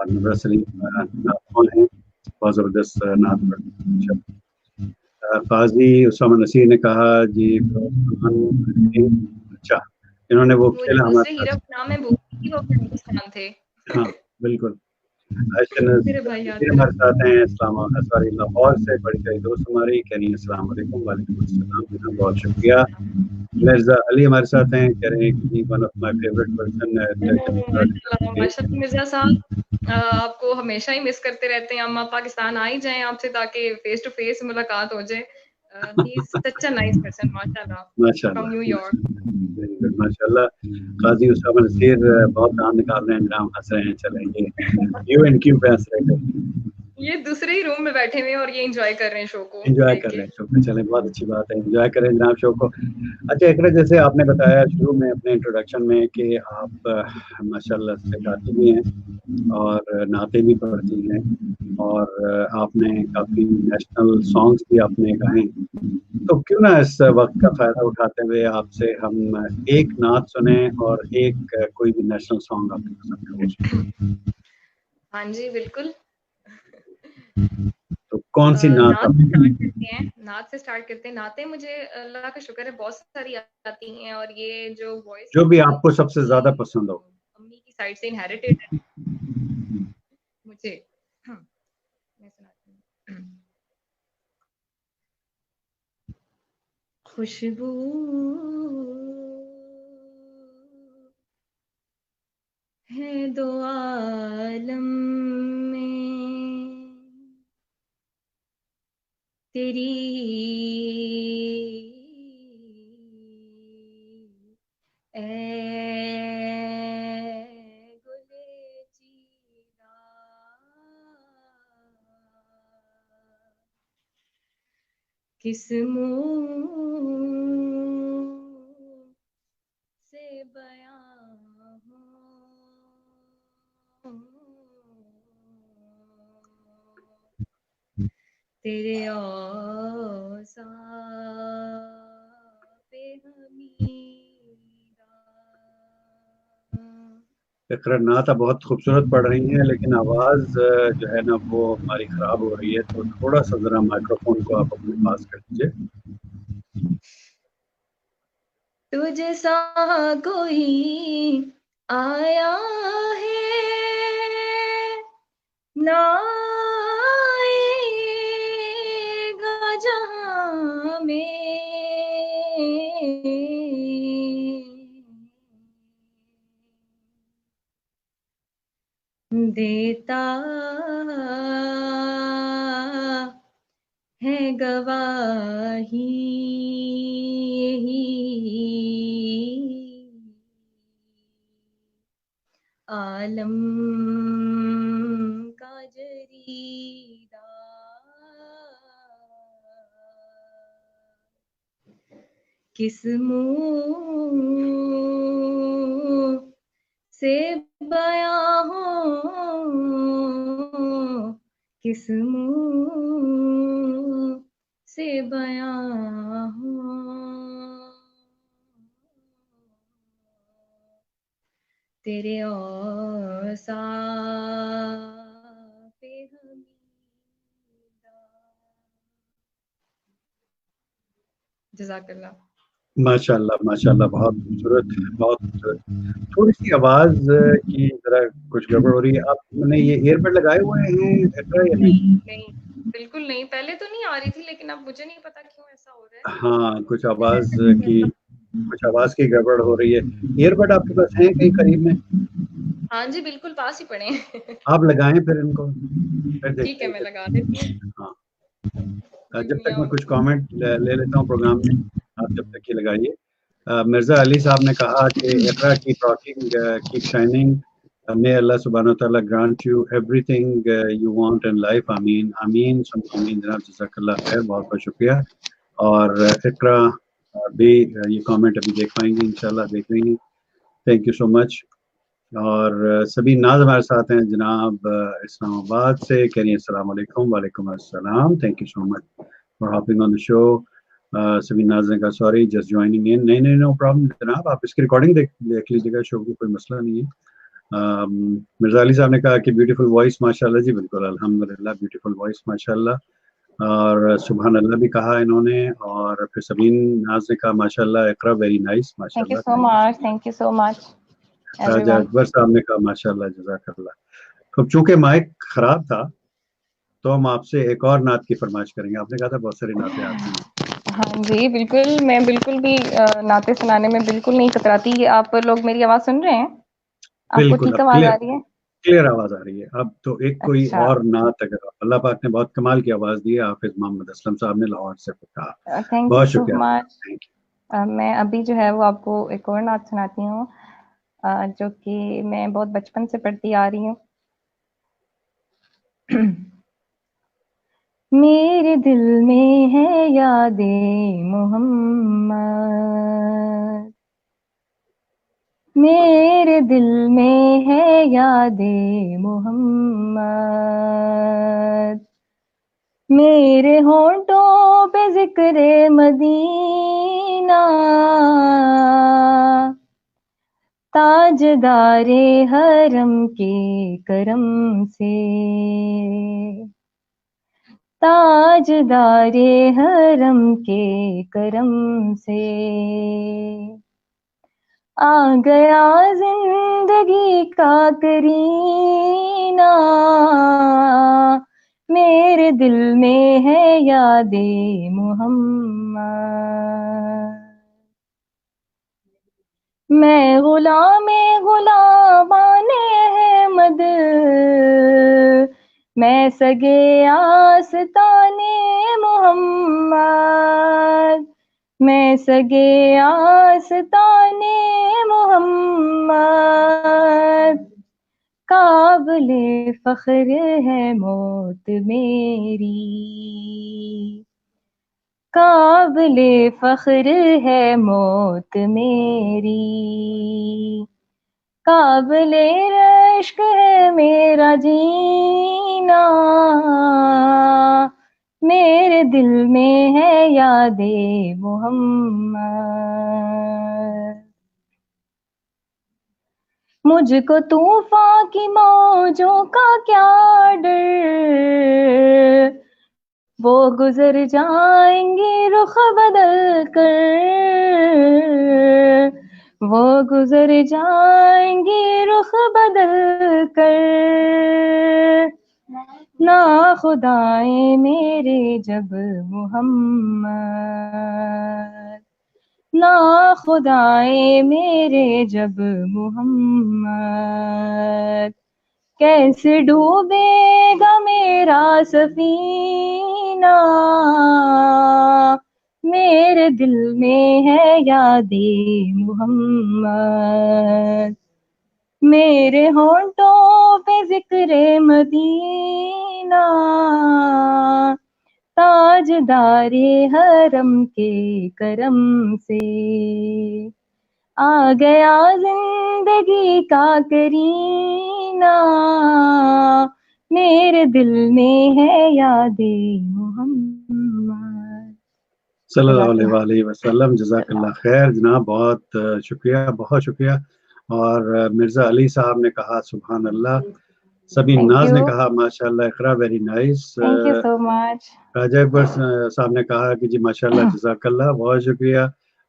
और नबरा सलीम नात हैं, बहुत ज़बरदस्त नात पढ़ते हैं। काजी उसामा नसीर ने कहा जी अच्छा, इन्होंने वो वो जो खेला दूसरे हमारे हीरो साथ। का नाम है वो पाकिस्तान थे। हाँ बिल्कुल। मेरे भाई याद फिर करो। हमारे साथ हैं सॉरी लाहौर से बड़ी सारी दोस्त हमारी कह रही हैं अस्सलाम वालेकुम। वालेकुम अस्सलाम जनाब, बहुत शुक्रिया। मिर्जा अली हमारे साथ हैं, कह रहे हैं कि one of my favourite person माशाल्लाह माशाल्लाह मिर्जा साहब, आपको हमेशा ही मिस करते रहते हैं। अम्मा पाकिस्तान आ ही जाएं आपसे ताकि फेस टू फेस मुलाकात हो जाए। He is such a nice person माशाल्लाह फ्रॉम माशाल्लाह न्यूयॉर्क। वेरी गुड माशाल्लाह। काजी उसामा नसीर बहुत काम निकाल रहे हैं जनाब, हंस रहे हैं। चलें ये यू एंड क्यू पे हंस रहे थे, ये दूसरे ही रूम में बैठे हुए हैं और ये एंजॉय कर रहे हैं शो को एंजॉय देख कर के। रहे हैं शो पे। चलें बहुत अच्छी बात है, एंजॉय करें जनाब शो को। अच्छा इकरा, जैसे आपने बताया शुरू में अपने इंट्रोडक्शन में कि आप माशाल्लाह से गाती भी हैं और नाते भी पढ़ती हैं और आपने काफ़ी नेशनल सॉन्ग्स भी आपने गाए, तो क्यों ना इस वक्त का फ़ायदा उठाते हुए आपसे हम एक नात सुने और एक कोई भी नेशनल सॉन्ग आपकी पसंद का वो सुने। हाँ जी बिल्कुल। तो कौन सी नात नात आप से स्टार्ट करते हैं, नात से स्टार्ट करते हैं। नातें मुझे अल्लाह का शुक्र है बहुत सारी आती हैं और ये जो वॉइस जो है भी मेरी आपको सबसे ज़्यादा पसंद हो? अम्मी की साइड से इनहेरिटेड है मुझे। मैं सुनाती हूँ। खुशबू है दो आलम में तेरी ए गुले चीरा किस मुंह से बयां हो तेरे औसाफे हमीदा। इकरा नात आप बहुत खूबसूरत पढ़ रही हैं, लेकिन आवाज़ जो है ना वो हमारी ख़राब हो रही है, तो थोड़ा-सा ज़रा माइक्रोफ़ोन को आप अपने पास कर लीजिए। तुझ सा कोई आया है ना आएगा जहां में देता है गवाही आलम का जरीदा किस मुंह से बयां हो किस मुंह से बयां हो तेरे औसाफे हमीदा। जज़ाकल्लाह। माशाल्लाह, माशाल्लाह बहुत खूबसूरत, बहुत खूबसूरत। थोड़ी-सी आवाज़ की ज़रा कुछ गड़बड़ हो रही है। आपने ये ईयरबड लगाए हुए हैं इकरा या नहीं? नहीं, बिल्कुल नहीं। पहले तो नहीं आ रही थी लेकिन अब मुझे नहीं पता क्यों ऐसा हो रहा है। हाँ, मुझे कुछ आवाज़ की गड़बड़ हो रही है। ईयरबड आपके पास हैं कहीं करीब में? हाँ जी, बिल्कुल पास ही पड़े हैं। आप लगाएँ फिर इनको, फिर ठीक देखते है, हैं मैं लगा क्या। देती हूँ। हाँ, गिव जब मी तक अ मैं कुछ कमेंट ले लेता हूँ प्रोग्राम में, आप जब तक ये लगाइए। मिर्ज़ा अली साहब ने कहा कि इकरा कीप रॉकिंग, कीप शाइनिंग, मे अल्लाह सुब्हानहू व तआला grant you everything you want in life. आमीन, आमीन सुम्मा आमीन जनाब, जज़ाकल्लाह खैर, बहुत-बहुत शुक्रिया। और इकरा भी ये कमेंट अभी देख पाएँगी इंशाल्लाह, देख रही हैं। Thank you so much. और सभी नाज़ हमारे साथ हैं जनाब इस्लामाबाद से, कह रही हैं अस्सलाम वालेकुम। वालेकुम अस्सलाम, thank you so much for hopping on the show. सभी नाज़ ने कहा सॉरी जस्ट जॉइनिंग इन। नहीं, नहीं, नो प्रॉब्लम जनाब, आप इसकी रिकॉर्डिंग देख देख लीजिएगा शो की, कोई मसला नहीं है। मिर्जा अली साहब ने कहा कि ब्यूटीफुल वॉइस माशाल्लाह। जी बिल्कुल, अल्हम्दुलिल्लाह, ब्यूटीफुल वॉइस माशाल्लाह। और सुभान अल्लाह भी कहा इन्होंने। और फिर सबीन नाज ने कहा माशाल्लाह Iqra very nice, Thank you माशाल्लाह, so thank you. much. Thank you so much, Raja everyone. Akbar साहब ने कहा माशाल्लाह जज़ाकल्लाह। तो चूंकि माइक खराब था तो हम आपसे एक और नात की फरमाइश करेंगे। आपने कहा था बहुत सारी नातें आती हैं। हाँ जी, बिल्कुल, मैं बिल्कुल भी नाते सुनाने में बिल्कुल नहीं कतराती। ये आप लोग मेरी आवाज़ सुन रहे हैं? आपको बिल्कुल, ठीक अब आवाज़ आ क्लियर रही है? क्लियर आवाज आ रही है। अब तो एक कोई अच्छा, और नात, अगर अल्लाह पाक ने बहुत कमाल की आवाज दी है, हाफिज मोहम्मद असलम साहब ने लाहौर से कहा। थैंक यू बहुत सो शुक्रिया आपका, मच। थैंक मैं अभी जो है वो आपको एक और नात सुनाती हूँ, जो कि मैं बहुत बचपन से पढ़ती आ रही हूँ। मेरे दिल में है यादें मोहम्मद, मेरे दिल में है यादें मोहम्मद, मेरे होंठों पे जिक्रे मदीना, ताजदारे हरम के करम से, ताजदारे हरम के करम से आ गया जिंदगी का करीना, मेरे दिल में है यादे मोहम्मद। मैं गुलामाने अहमद, मैं सगे आस्ताने मोहम्मद, मैं सगे आस्ताने मोहम्मद, काबिले फख्र है मौत मेरी, काबिले फख्र है मौत मेरी, काबिले रश्क है मेरा जीना, मेरे दिल में है यादे मोहम्मद। मुझको तूफान की मौजों का क्या डर, वो गुजर जाएंगे रुख बदल कर, वो गुजर जाएंगे रुख बदल कर, ना खुदाए मेरे जब मोहम्मद, ना खुदाए मेरे जब मोहम्मद, कैसे डूबेगा मेरा सफीना, मेरे दिल में है यादे मोहम्मद, मेरे होंठों पे जिक्रे मदीना, ताजदारे हरम के करम से आ गया जिंदगी का करीना, मेरे दिल में है यादे मोहम्मद। सल्लल्लाहु जज़ाकल्लाह। अलैहि वसल्लम। जज़ाकल्लाह खैर जनाब, बहुत शुक्रिया, बहुत शुक्रिया। और मिर्जा अली साहब ने कहा सुभान अल्लाह। सबीन थैंक नाज यू, ने कहा माशाल्लाह Iqra very nice. Thank you so much. Raja Akbar साहब ने कहा कि जी माशाल्लाह जज़ाकल्लाह, बहुत शुक्रिया।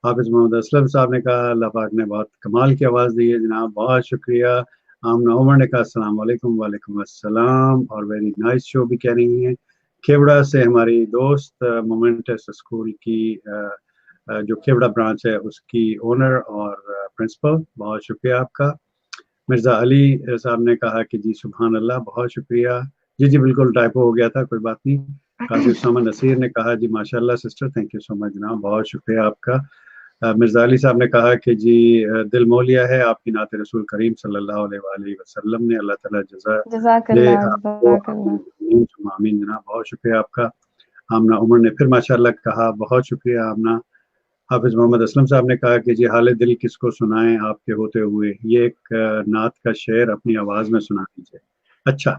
हाफिज मोहम्मद असलम साहब ने कहा अल्लाह पाक ने बहुत कमाल की आवाज़ दी है जनाब, बहुत शुक्रिया। आमना उमर ने कहा अस्सलाम वालेकुम, वालेकुम अस्सलाम, और वेरी नाइस शो भी कह रही हैं। खेवड़ा से हमारी दोस्त मोमेंटस स्कूल की जो खेवड़ा ब्रांच है उसकी ओनर और प्रिंसिपल, बहुत शुक्रिया आपका। मिर्जा अली साहब ने कहा कि जी सुभान अल्लाह, बहुत शुक्रिया। जी जी बिल्कुल, टाइपो हो गया था, कोई बात नहीं। काजी उसामा नसीर ने कहा जी माशाल्लाह sister, thank you so much जनाब, बहुत शुक्रिया आपका। मिर्जा अली साहब ने कहा कि जी दिल मोलिया है आपकी नात रसूल करीम सल्लल्लाहु अलैहि वसल्लम ने, अल्लाह ताला जज़ा दे जज़ाकल्लाह, आपको। जज़ाकल्लाह। आमीन जनाब, बहुत शुक्रिया आपका। आमना उमर ने फिर माशाल्लाह कहा, बहुत शुक्रिया आमना। हाफिज मोहम्मद असलम साहब ने कहा कि जी हाले दिल किसको सुनाएं आपके होते हुए, ये एक नात का शेर अपनी आवाज में सुना दीजिए। अच्छा,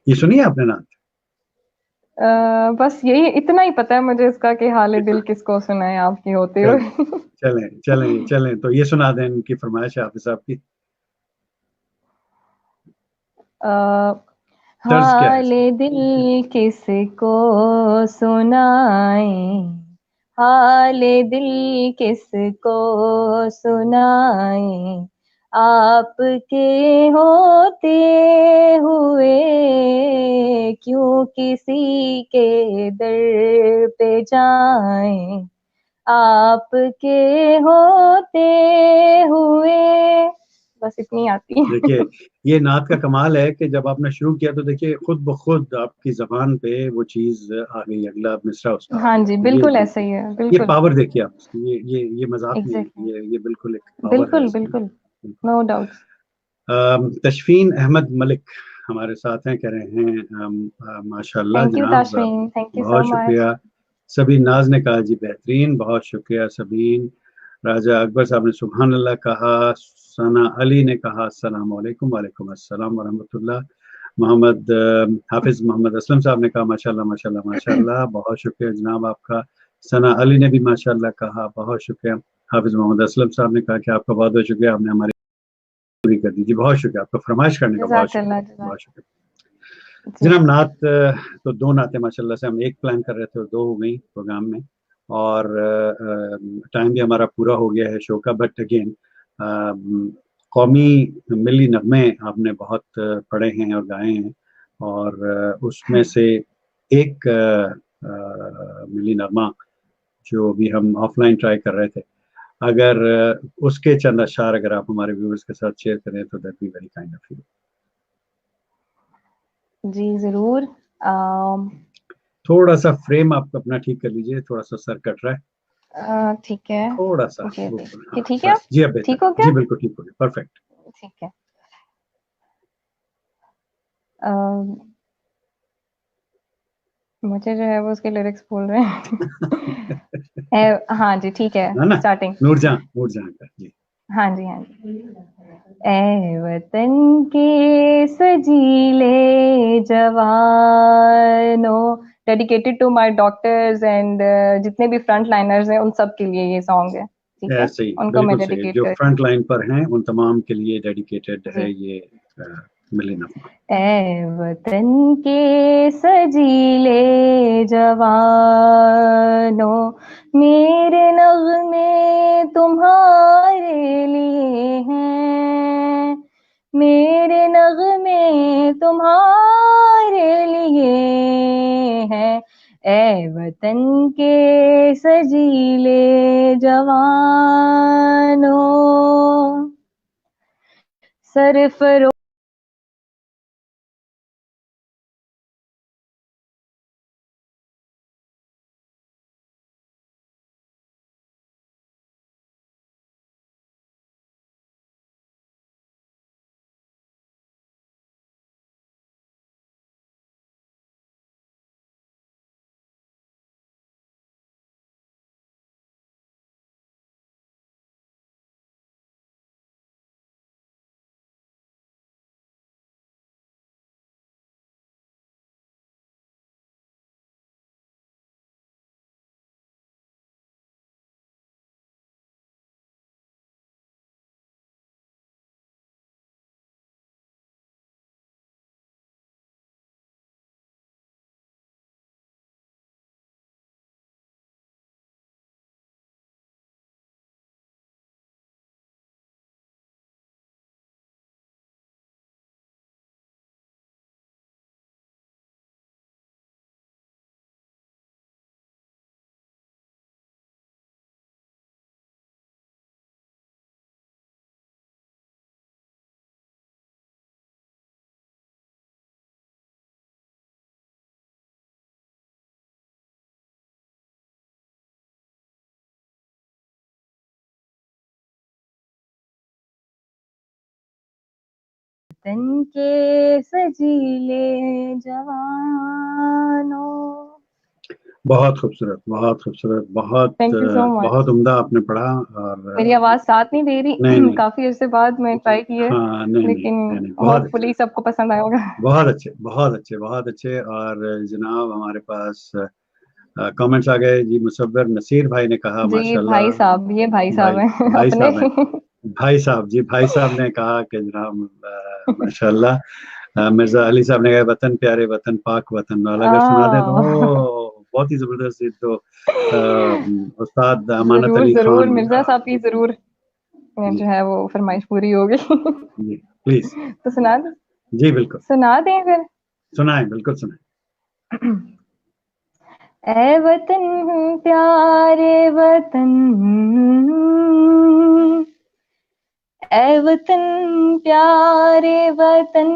ये सुनिए आपने नात। बस यही इतना ही पता है मुझे इसका कि हाल दिल किसको सुनाए आपकी होते चल, हुए। चलें चलें चलें, तो ये सुना दें इनकी फरमाइश है हाफिज साहब की। तर्ज क्या है हाले इसकी? दिल किसको सुनाए, हाले दिल किसको सुनाए, आपके होते हुए क्यों किसी के दर पे जाए, आपके होते हुए। बस इतनी आती है। देखिए, ये नात का कमाल है कि जब आपने शुरू किया तो देखिए खुद ब खुद आपकी जबान पे वो चीज आ गई, अगला मिसरा उसका आ हाँ जी, गया। बिल्कुल ऐसा ही है, ये बिल्कुल। पावर देखिए आप उसकी, ये मजाक नहीं है, एग्जैक्टली, ये बिल्कुल एक पावर है बिल्कुल इसमें। बिल्कुल, नो डाउट्स। तशफीन अहमद मलिक हमारे साथ हैं, कह रहे हैं माशाल्लाह थैंक यू जनाब, ताशमीन, थैंक यू सो बहुत मच। शुक्रिया। सबीन नाज ने कहा जी बेहतरीन, बहुत शुक्रिया सबीन। राजा अकबर साहब ने सुभान अल्लाह कहा। सना अली ने कहा अस्सलाम वालेकुम, वालेकुम अस्सलाम वरहमतुल्लाह। मोहम्मद हाफिज मोहम्मद असलम साहब ने कहा माशाल्लाह माशाल्लाह माशाल्लाह, बहुत शुक्रिया जनाब आपका। सना अली ने भी माशाल्लाह कहा, बहुत शुक्रिया। हाफिज मोहम्मद असलम साहब ने कहा कि आपका बहुत बहुत शुक्रिया, आपने हमारी पूरी कर दी जी, बहुत शुक्रिया आपका, फरमाइश करने का बहुत शुक्रिया, जज़ाकल्लाह, बहुत जज़ाक शुक्रिया। जी। जनाब नात, तो दो नातें माशाल्लाह से हम एक प्लान कर रहे थे और दो हो गई प्रोग्राम में, और टाइम भी हमारा पूरा हो गया है शो का, बट अगेन कौमी मिली नगमे आपने बहुत पढ़े हैं और गाए हैं, और उसमें से एक मिली नगमा जो भी हम ऑफलाइन ट्राई कर रहे थे, अगर उसके चंद अशार अगर आप हमारे व्यूअर्स के साथ शेयर करें तो that be very kind of you. जी ज़रूर। थोड़ा सा फ्रेम आप अपना ठीक कर लीजिए, थोड़ा सा सर कट रहा है, ठीक है। थोड़ा सा ओके, वो, ये हाँ ठीक है, बस जी, अब बेहतर ठीक है हो जी, क्या? बिल्कुल ठीक हो गया, परफेक्ट। ठीक है। अम, मुझे जो है वो उसके लिरिक्स बोल रहे हैं। हाँ जी, ठीक है, ना ना, स्टार्टिंग। नूरजहां का जी। हाँ जी, हाँ जी। ए वतन के सजीले जवानों, dedicated to my doctors and जितने भी फ्रंट लाइनर्स हैं उन सब के लिए ये सॉन्ग है, ठीक है? ऐसे ही उनको मैं बिल्कुल सही है, डेडिकेट जो कर रही फ्रंट लाइन पर हैं उन तमाम के लिए डेडिकेटेड हूँ है जी। ये मिली नगमा। ए वतन के सजीले जवानों, मेरे नगमे तुम्हारे लिए हैं, मेरे नगमे तुम्हारे लिए हैं। ए वतन के सजीले जवानों, सरफरोश तन के सजीले जवानों। बहुत खूबसूरत, बहुत खूबसूरत, बहुत थैंक यू सो मच। बहुत उम्दा आपने पढ़ा, और मेरी आवाज साथ नहीं दे नहीं रही। नहीं, काफी अरसे बाद मैं ट्राई की है, हाँ नहीं नहीं लेकिन नहीं नहीं, बहुत अच्छे, होपफुली सबको पसंद आया होगा। बहुत अच्छे बहुत अच्छे बहुत अच्छे। और जनाब हमारे पास कमेंट्स आ गए जी। मुसव्वर नसीर भाई ने कहा जी माशाल्लाह। भाई साहब, ये भाई साहब भाई हैं भाई अपने। साहब है। भाई साहब जी, भाई साहब ने कहा कि जनाब माशाल्लाह। मिर्जा अली साहब ने कहा वतन प्यारे वतन पाक वतन वाला, अगर सुना दे तो बहुत ही जबरदस्त। ये तो उस्ताद अमानत जरूर अली जरूर खान। मिर्जा साहब की जरूर जी जो है वो फरमाइश पूरी होगी। जी प्लीज। तो सुना दें, जी बिल्कुल, सुना दें फिर। सुनाएं, बिल्कुल सुनाएं। ए वतन प्यारे वतन, ए वतन प्यारे वतन,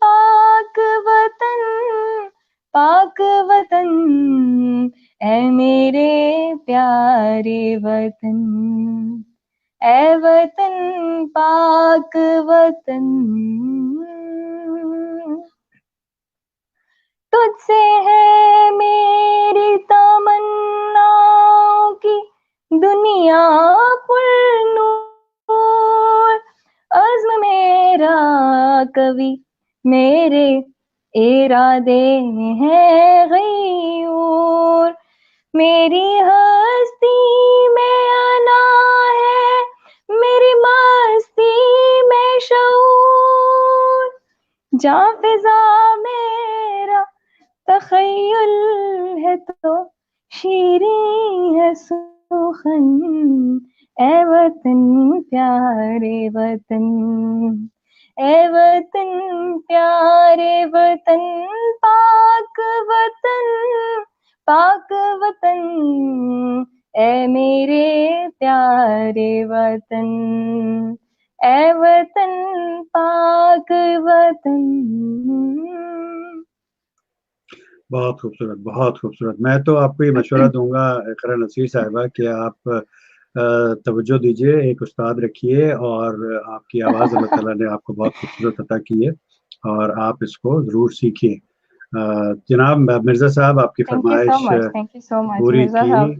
पाक वतन, पाक वतन, ए मेरे प्यारे वतन, ए वतन पाक वतन, तुझसे है मेरी तमन्नाओं की दुनिया पुरनूर, अज़्म मेरा कवि, मेरे इरादे हैं गयूर, मेरी हस्ती में अना है, मेरी मस्ती में शऊर, जा फिजा मेरा तखय्युल है तो शीरी है सुखन, ए वतन प्यारे वतन, ए वतन प्यारे वतन, पाक वतन, पाक वतन, ए मेरे प्यारे वतन, ए वतन पाक वतन। बहुत खूबसूरत, बहुत खूबसूरत। मैं तो आपको ये मशवरा दूंगा इकरा नसीर साहिबा कि आप तवज्जो दीजिए, एक उस्ताद रखिए, और आपकी आवाज़ अल्लाह ताला ने आपको बहुत खूबसूरत अता की है, और आप इसको ज़रूर सीखिए। जनाब मिर्ज़ा साहब, आपकी फरमाइश थैंक यू सो मच पूरी मिर्जा थी। साहब।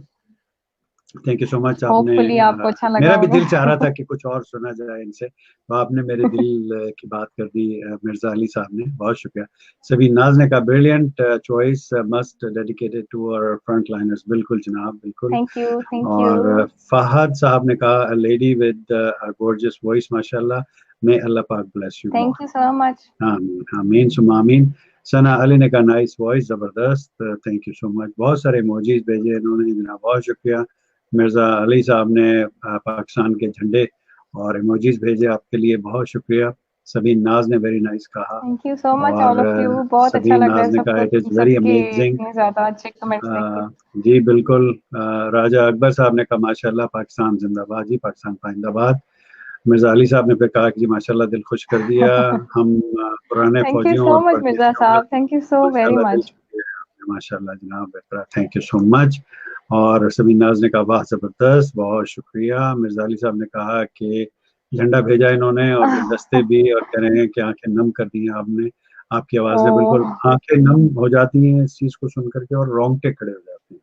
Thank you so much. आपने होपफुली आपको अच्छा लगा मेरा भी होगा। दिल चाह रहा था कि कुछ और सुना जाए इनसे, तो आपने मेरे दिल की बात कर दी। मिर्जा अली साहब ने, बहुत शुक्रिया। सभी नाज ने कहा brilliant choice, must dedicated to our front liners. बिल्कुल जनाब, बिल्कुल। Thank you, thank you. और फहद साहब ने कहा लेडी विद गॉर्जियस वॉइस माशाल्लाह, मे अल्लाह पाक bless you thank more. You so much. आमीन आमीन सुमा आमीन। सना अली ने कहा नाइस वॉइस, जबरदस्त, थैंक यू सो मच। बहुत सारे इमोजीज भेजे इन्होंने जनाब, बहुत शुक्रिया। मिर्जा अली साहब ने पाकिस्तान के झंडे और इमोजीज भेजे, आपके लिए बहुत शुक्रिया। सभी नाज ने वेरी नाइस कहा, thank you so much all और ऑफ यू। बहुत अच्छा सभी लग रहा नाज है ने कहा सबको, इट इज वेरी सबके अमेजिंग। इतने ज्यादा अच्छे कमेंट्स देख के। जी बिल्कुल। राजा अकबर साहब ने कहा माशाल्लाह पाकिस्तान जिंदाबाद। जी पाकिस्तान पाइंदाबाद। मिर्जा अली साहब ने फिर कहा कि जी माशाल्लाह दिल खुश कर दिया। हम पुराने थैंक यू फौजियों सो और मच मिर्जा परदेसी औरत, साहब, थैंक यू सो वेरी माशाल्लाह दिल मच। छू लिया है आपने, माशाल्लाह जनाब बेहतर, थैंक यू सो मच। और सभी नाज ने कहा वाह जबरदस्त, बहुत शुक्रिया। मिर्जा अली साहब ने कहा कि झंडा भेजा इन्होंने और गुलदस्ते भी, और कह रहे हैं कि आंखें नम कर दी हैं आपने। आपकी आवाज़ ने बिल्कुल ओ आंखें नम हो जाती हैं इस चीज़ को सुन करके, और रोंगटे खड़े हो जाते हैं।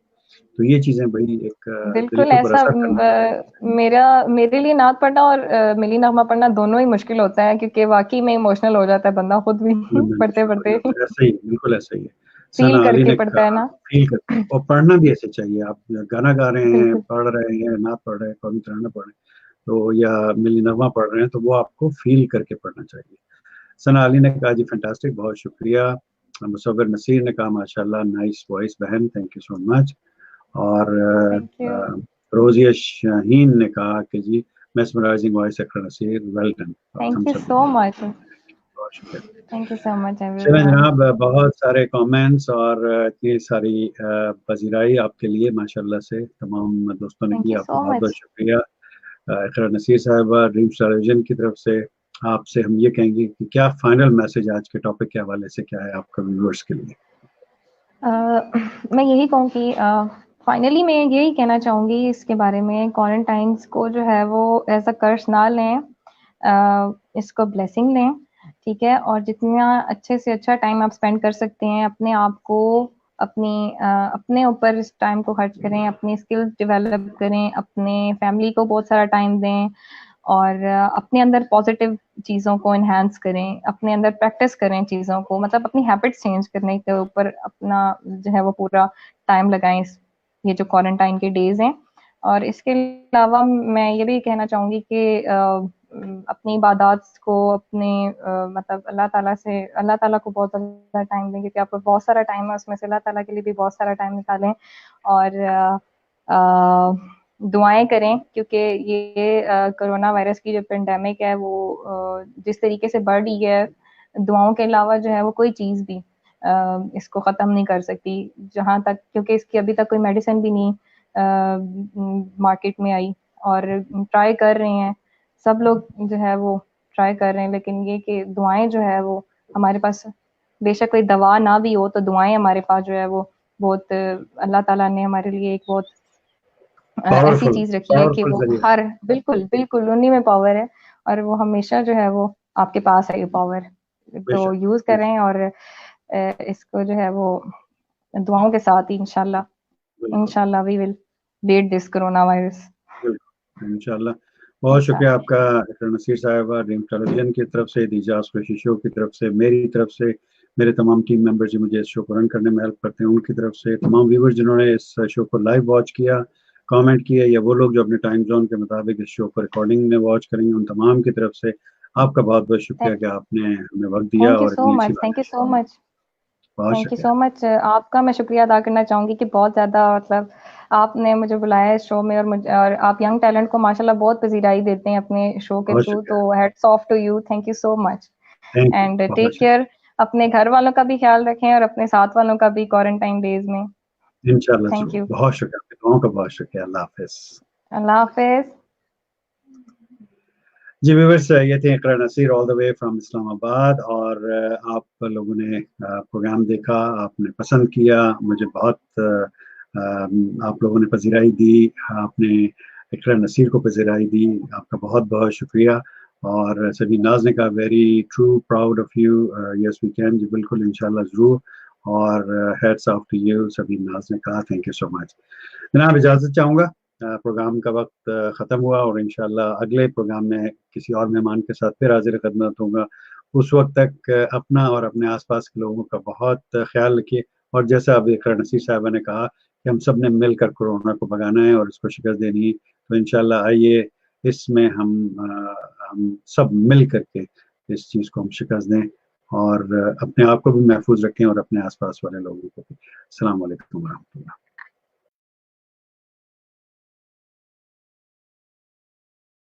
तो ये चीज़ें भाई एक दिल बिल्कुल के ऊपर ऐसा असर करना। मेरा मेरे लिए नात पढ़ना और मिली नगमा पढ़ना दोनों ही मुश्किल होता है, क्योंकि वाकई में इमोशनल हो जाता है बंदा खुद भी पढ़ते हो पढ़ते। जाता है, ऐसा ही, बिल्कुल ऐसा ही है। फील सना अली करके ने पढ़ता है कहा ना। फील कर, और पढ़ना भी ऐसे चाहिए। आप गाना गा रहे हैं, बिल्कुल। पढ़ रहे हैं, ना पढ़ रहे हैं, कभी तरह ना पढ़ रहे हैं, तो या मिली नगमा पढ़ रहे हैं, तो वो आपको फील करके पढ़ना चाहिए। सना अली ने कहा जी फैंटास्टिक, बहुत शुक्रिया। मुसव्वर नसीर ने कहा माशाल्लाह नाइस वॉइस बहन, थैंक यू सो मच। और थैंक यू, रोजिया शाहीन ने कहा कि जी मेस्मराइजिंग वॉइस अकरम नसीर, वेल डन। और हम थैंक यू सभी सो मच, बहुत शुक्रिया। थैंक यू सो मच चलें एवरीवन। जनाब, बहुत सारे कमेंट्स और इतनी सारी पजीराई आपके लिए माशाल्लाह से तमाम दोस्तों ने थैंक की, यू आपको सो बहुत बहुत मच। शुक्रिया। इकरा नसीर साहबा ड्रीम टेलीविजन की तरफ से आपसे हम ये कहेंगे कि क्या फाइनल मैसेज आज के टॉपिक के हवाले से क्या है आपका व्यूअर्स के लिए? मैं यही कहूँगी, फाइनली मैं यही कहना चाहूँगी इसके बारे में, क्वारंटाइन्स को जो है वो एज अ कर्स ना लें, इसको ब्लेसिंग लें, ठीक है। और जितना अच्छे से अच्छा टाइम आप स्पेंड कर सकते हैं अपने आप को, अपने ऊपर इस टाइम को खर्च करें, अपनी स्किल्स डेवलप करें, अपने फैमिली को बहुत सारा टाइम दें, और अपने अंदर पॉजिटिव चीज़ों को इन्हांस करें, अपने अंदर प्रैक्टिस करें चीज़ों को, मतलब अपनी हैबिट्स चेंज करने के ऊपर अपना जो है वो पूरा टाइम लगाएं ये जो क्वारंटाइन के डेज हैं। और इसके अलावा मैं ये भी कहना चाहूँगी कि अपनी इबादत को अपने मतलब अल्लाह ताला को बहुत ज़्यादा टाइम दें, क्योंकि आपको बहुत सारा टाइम है, उसमें से अल्लाह ताला के लिए भी बहुत सारा टाइम निकालें और दुआएं करें, क्योंकि ये कोरोना वायरस की जो पेंडेमिक है वो जिस तरीके से बढ़ रही है, दुआओं के अलावा जो है वो कोई चीज़ भी इसको ख़त्म नहीं कर सकती, जहाँ तक, क्योंकि इसकी अभी तक कोई मेडिसिन भी नहीं मार्केट में आई, और ट्राई कर रहे हैं सब लोग जो है वो ट्राई कर रहे हैं, लेकिन ये कि दुआएं जो है वो हमारे पास, बेशक कोई दवा ना भी हो तो दुआएं हमारे पास जो है वो बहुत, अल्लाह ताला ने हमारे लिए एक बहुत ऐसी पावरफुल चीज रखी है कि पावरफुल वो जरिया। हर, बिल्कुल बिल्कुल उन्हीं में पावर है, और वो हमेशा जो है वो आपके पास है ये पावर, तो बेशक यूज बेशक। करें, और इसको जो है वो दुआओं के साथ ही इंशाल्लाह, बिल्कुल इंशाल्लाह we will beat this corona virus. बिल्कुल इंशाल्लाह। बहुत शुक्रिया आपका इकरा नसीर साहिबा, ड्रीम टेलीविजन की तरफ से, दी जास क्रैशी शो की तरफ से, मेरी तरफ से, मेरे तमाम टीम मेंबर्स जो मुझे इस शो को रन करने में हेल्प करते हैं उनकी तरफ से, तमाम व्यूवर्स जिन्होंने इस शो को लाइव वॉच किया, कमेंट किए, या वो लोग जो अपने टाइम जोन के मुताबिक इस शो को रिकॉर्डिंग में वॉच करेंगे, उन तमाम की तरफ से आपका बहुत बहुत शुक्रिया कि आपने हमें वक्त दिया थैंक यू और सो इतनी अच्छी मच, बात। थैंक यू सो मच, बहुत थैंक यू शुक्रिया। So much. आपका मैं शुक्रिया अदा करना चाहूँगी कि बहुत ज़्यादा मतलब आपने मुझे बुलाया इस शो में, और मुझे, और आप यंग टैलेंट को माशाल्लाह बहुत पजीराई देते हैं अपने शो के बहुत थ्रू, शुक्रिया। तो hats off to you, thank you so much. Thank you. And बहुत टेक केयर, अपने घर वालों का भी ख्याल रखें और अपने साथ वालों का भी क्वारंटाइन डेज में। शुक्रिया इंशाल्लाह थैंक जरूर। यू, बहुत शुक्रिया, आपके दुआओं का बहुत शुक्रिया। अल्लाह हाफिज। अल्लाह हाफिज। जी व्यूअर्स, ये थे Iqra Naseer all the way from Islamabad, और आप लोगों ने प्रोग्राम देखा, आपने पसंद किया, मुझे बहुत आप लोगों ने पजीराई दी, आपने इकरा नसीर को पजीराई दी, आपका बहुत बहुत शुक्रिया। और सभी नाज ने कहा very true, proud of you, yes we can, जी बिल्कुल इंशाल्लाह ज़रूर, और हेड्स ऑफ टू यू, सभी नाज ने कहा थैंक यू सो मच। जनाब इजाज़त चाहूँगा, प्रोग्राम का वक्त ख़त्म हुआ, और इंशाल्लाह अगले प्रोग्राम में किसी और मेहमान के साथ फिर हाजिर खिदमत होगा। उस वक्त तक अपना और अपने आसपास के लोगों का बहुत ख्याल रखिए, और जैसा अभी इकरा नसीर साहिबा ने कहा कि हम सब ने मिलकर कोरोना को भगाना है और इसको शिकस्त देनी है, तो इंशाल्लाह आइए इसमें हम सब मिल करके इस चीज़ को हम शिकस्त दें, और अपने आप को भी महफूज रखें और अपने आसपास वाले लोगों को भी। अस्सलाम वालेकुम वरहमतुल्लाह।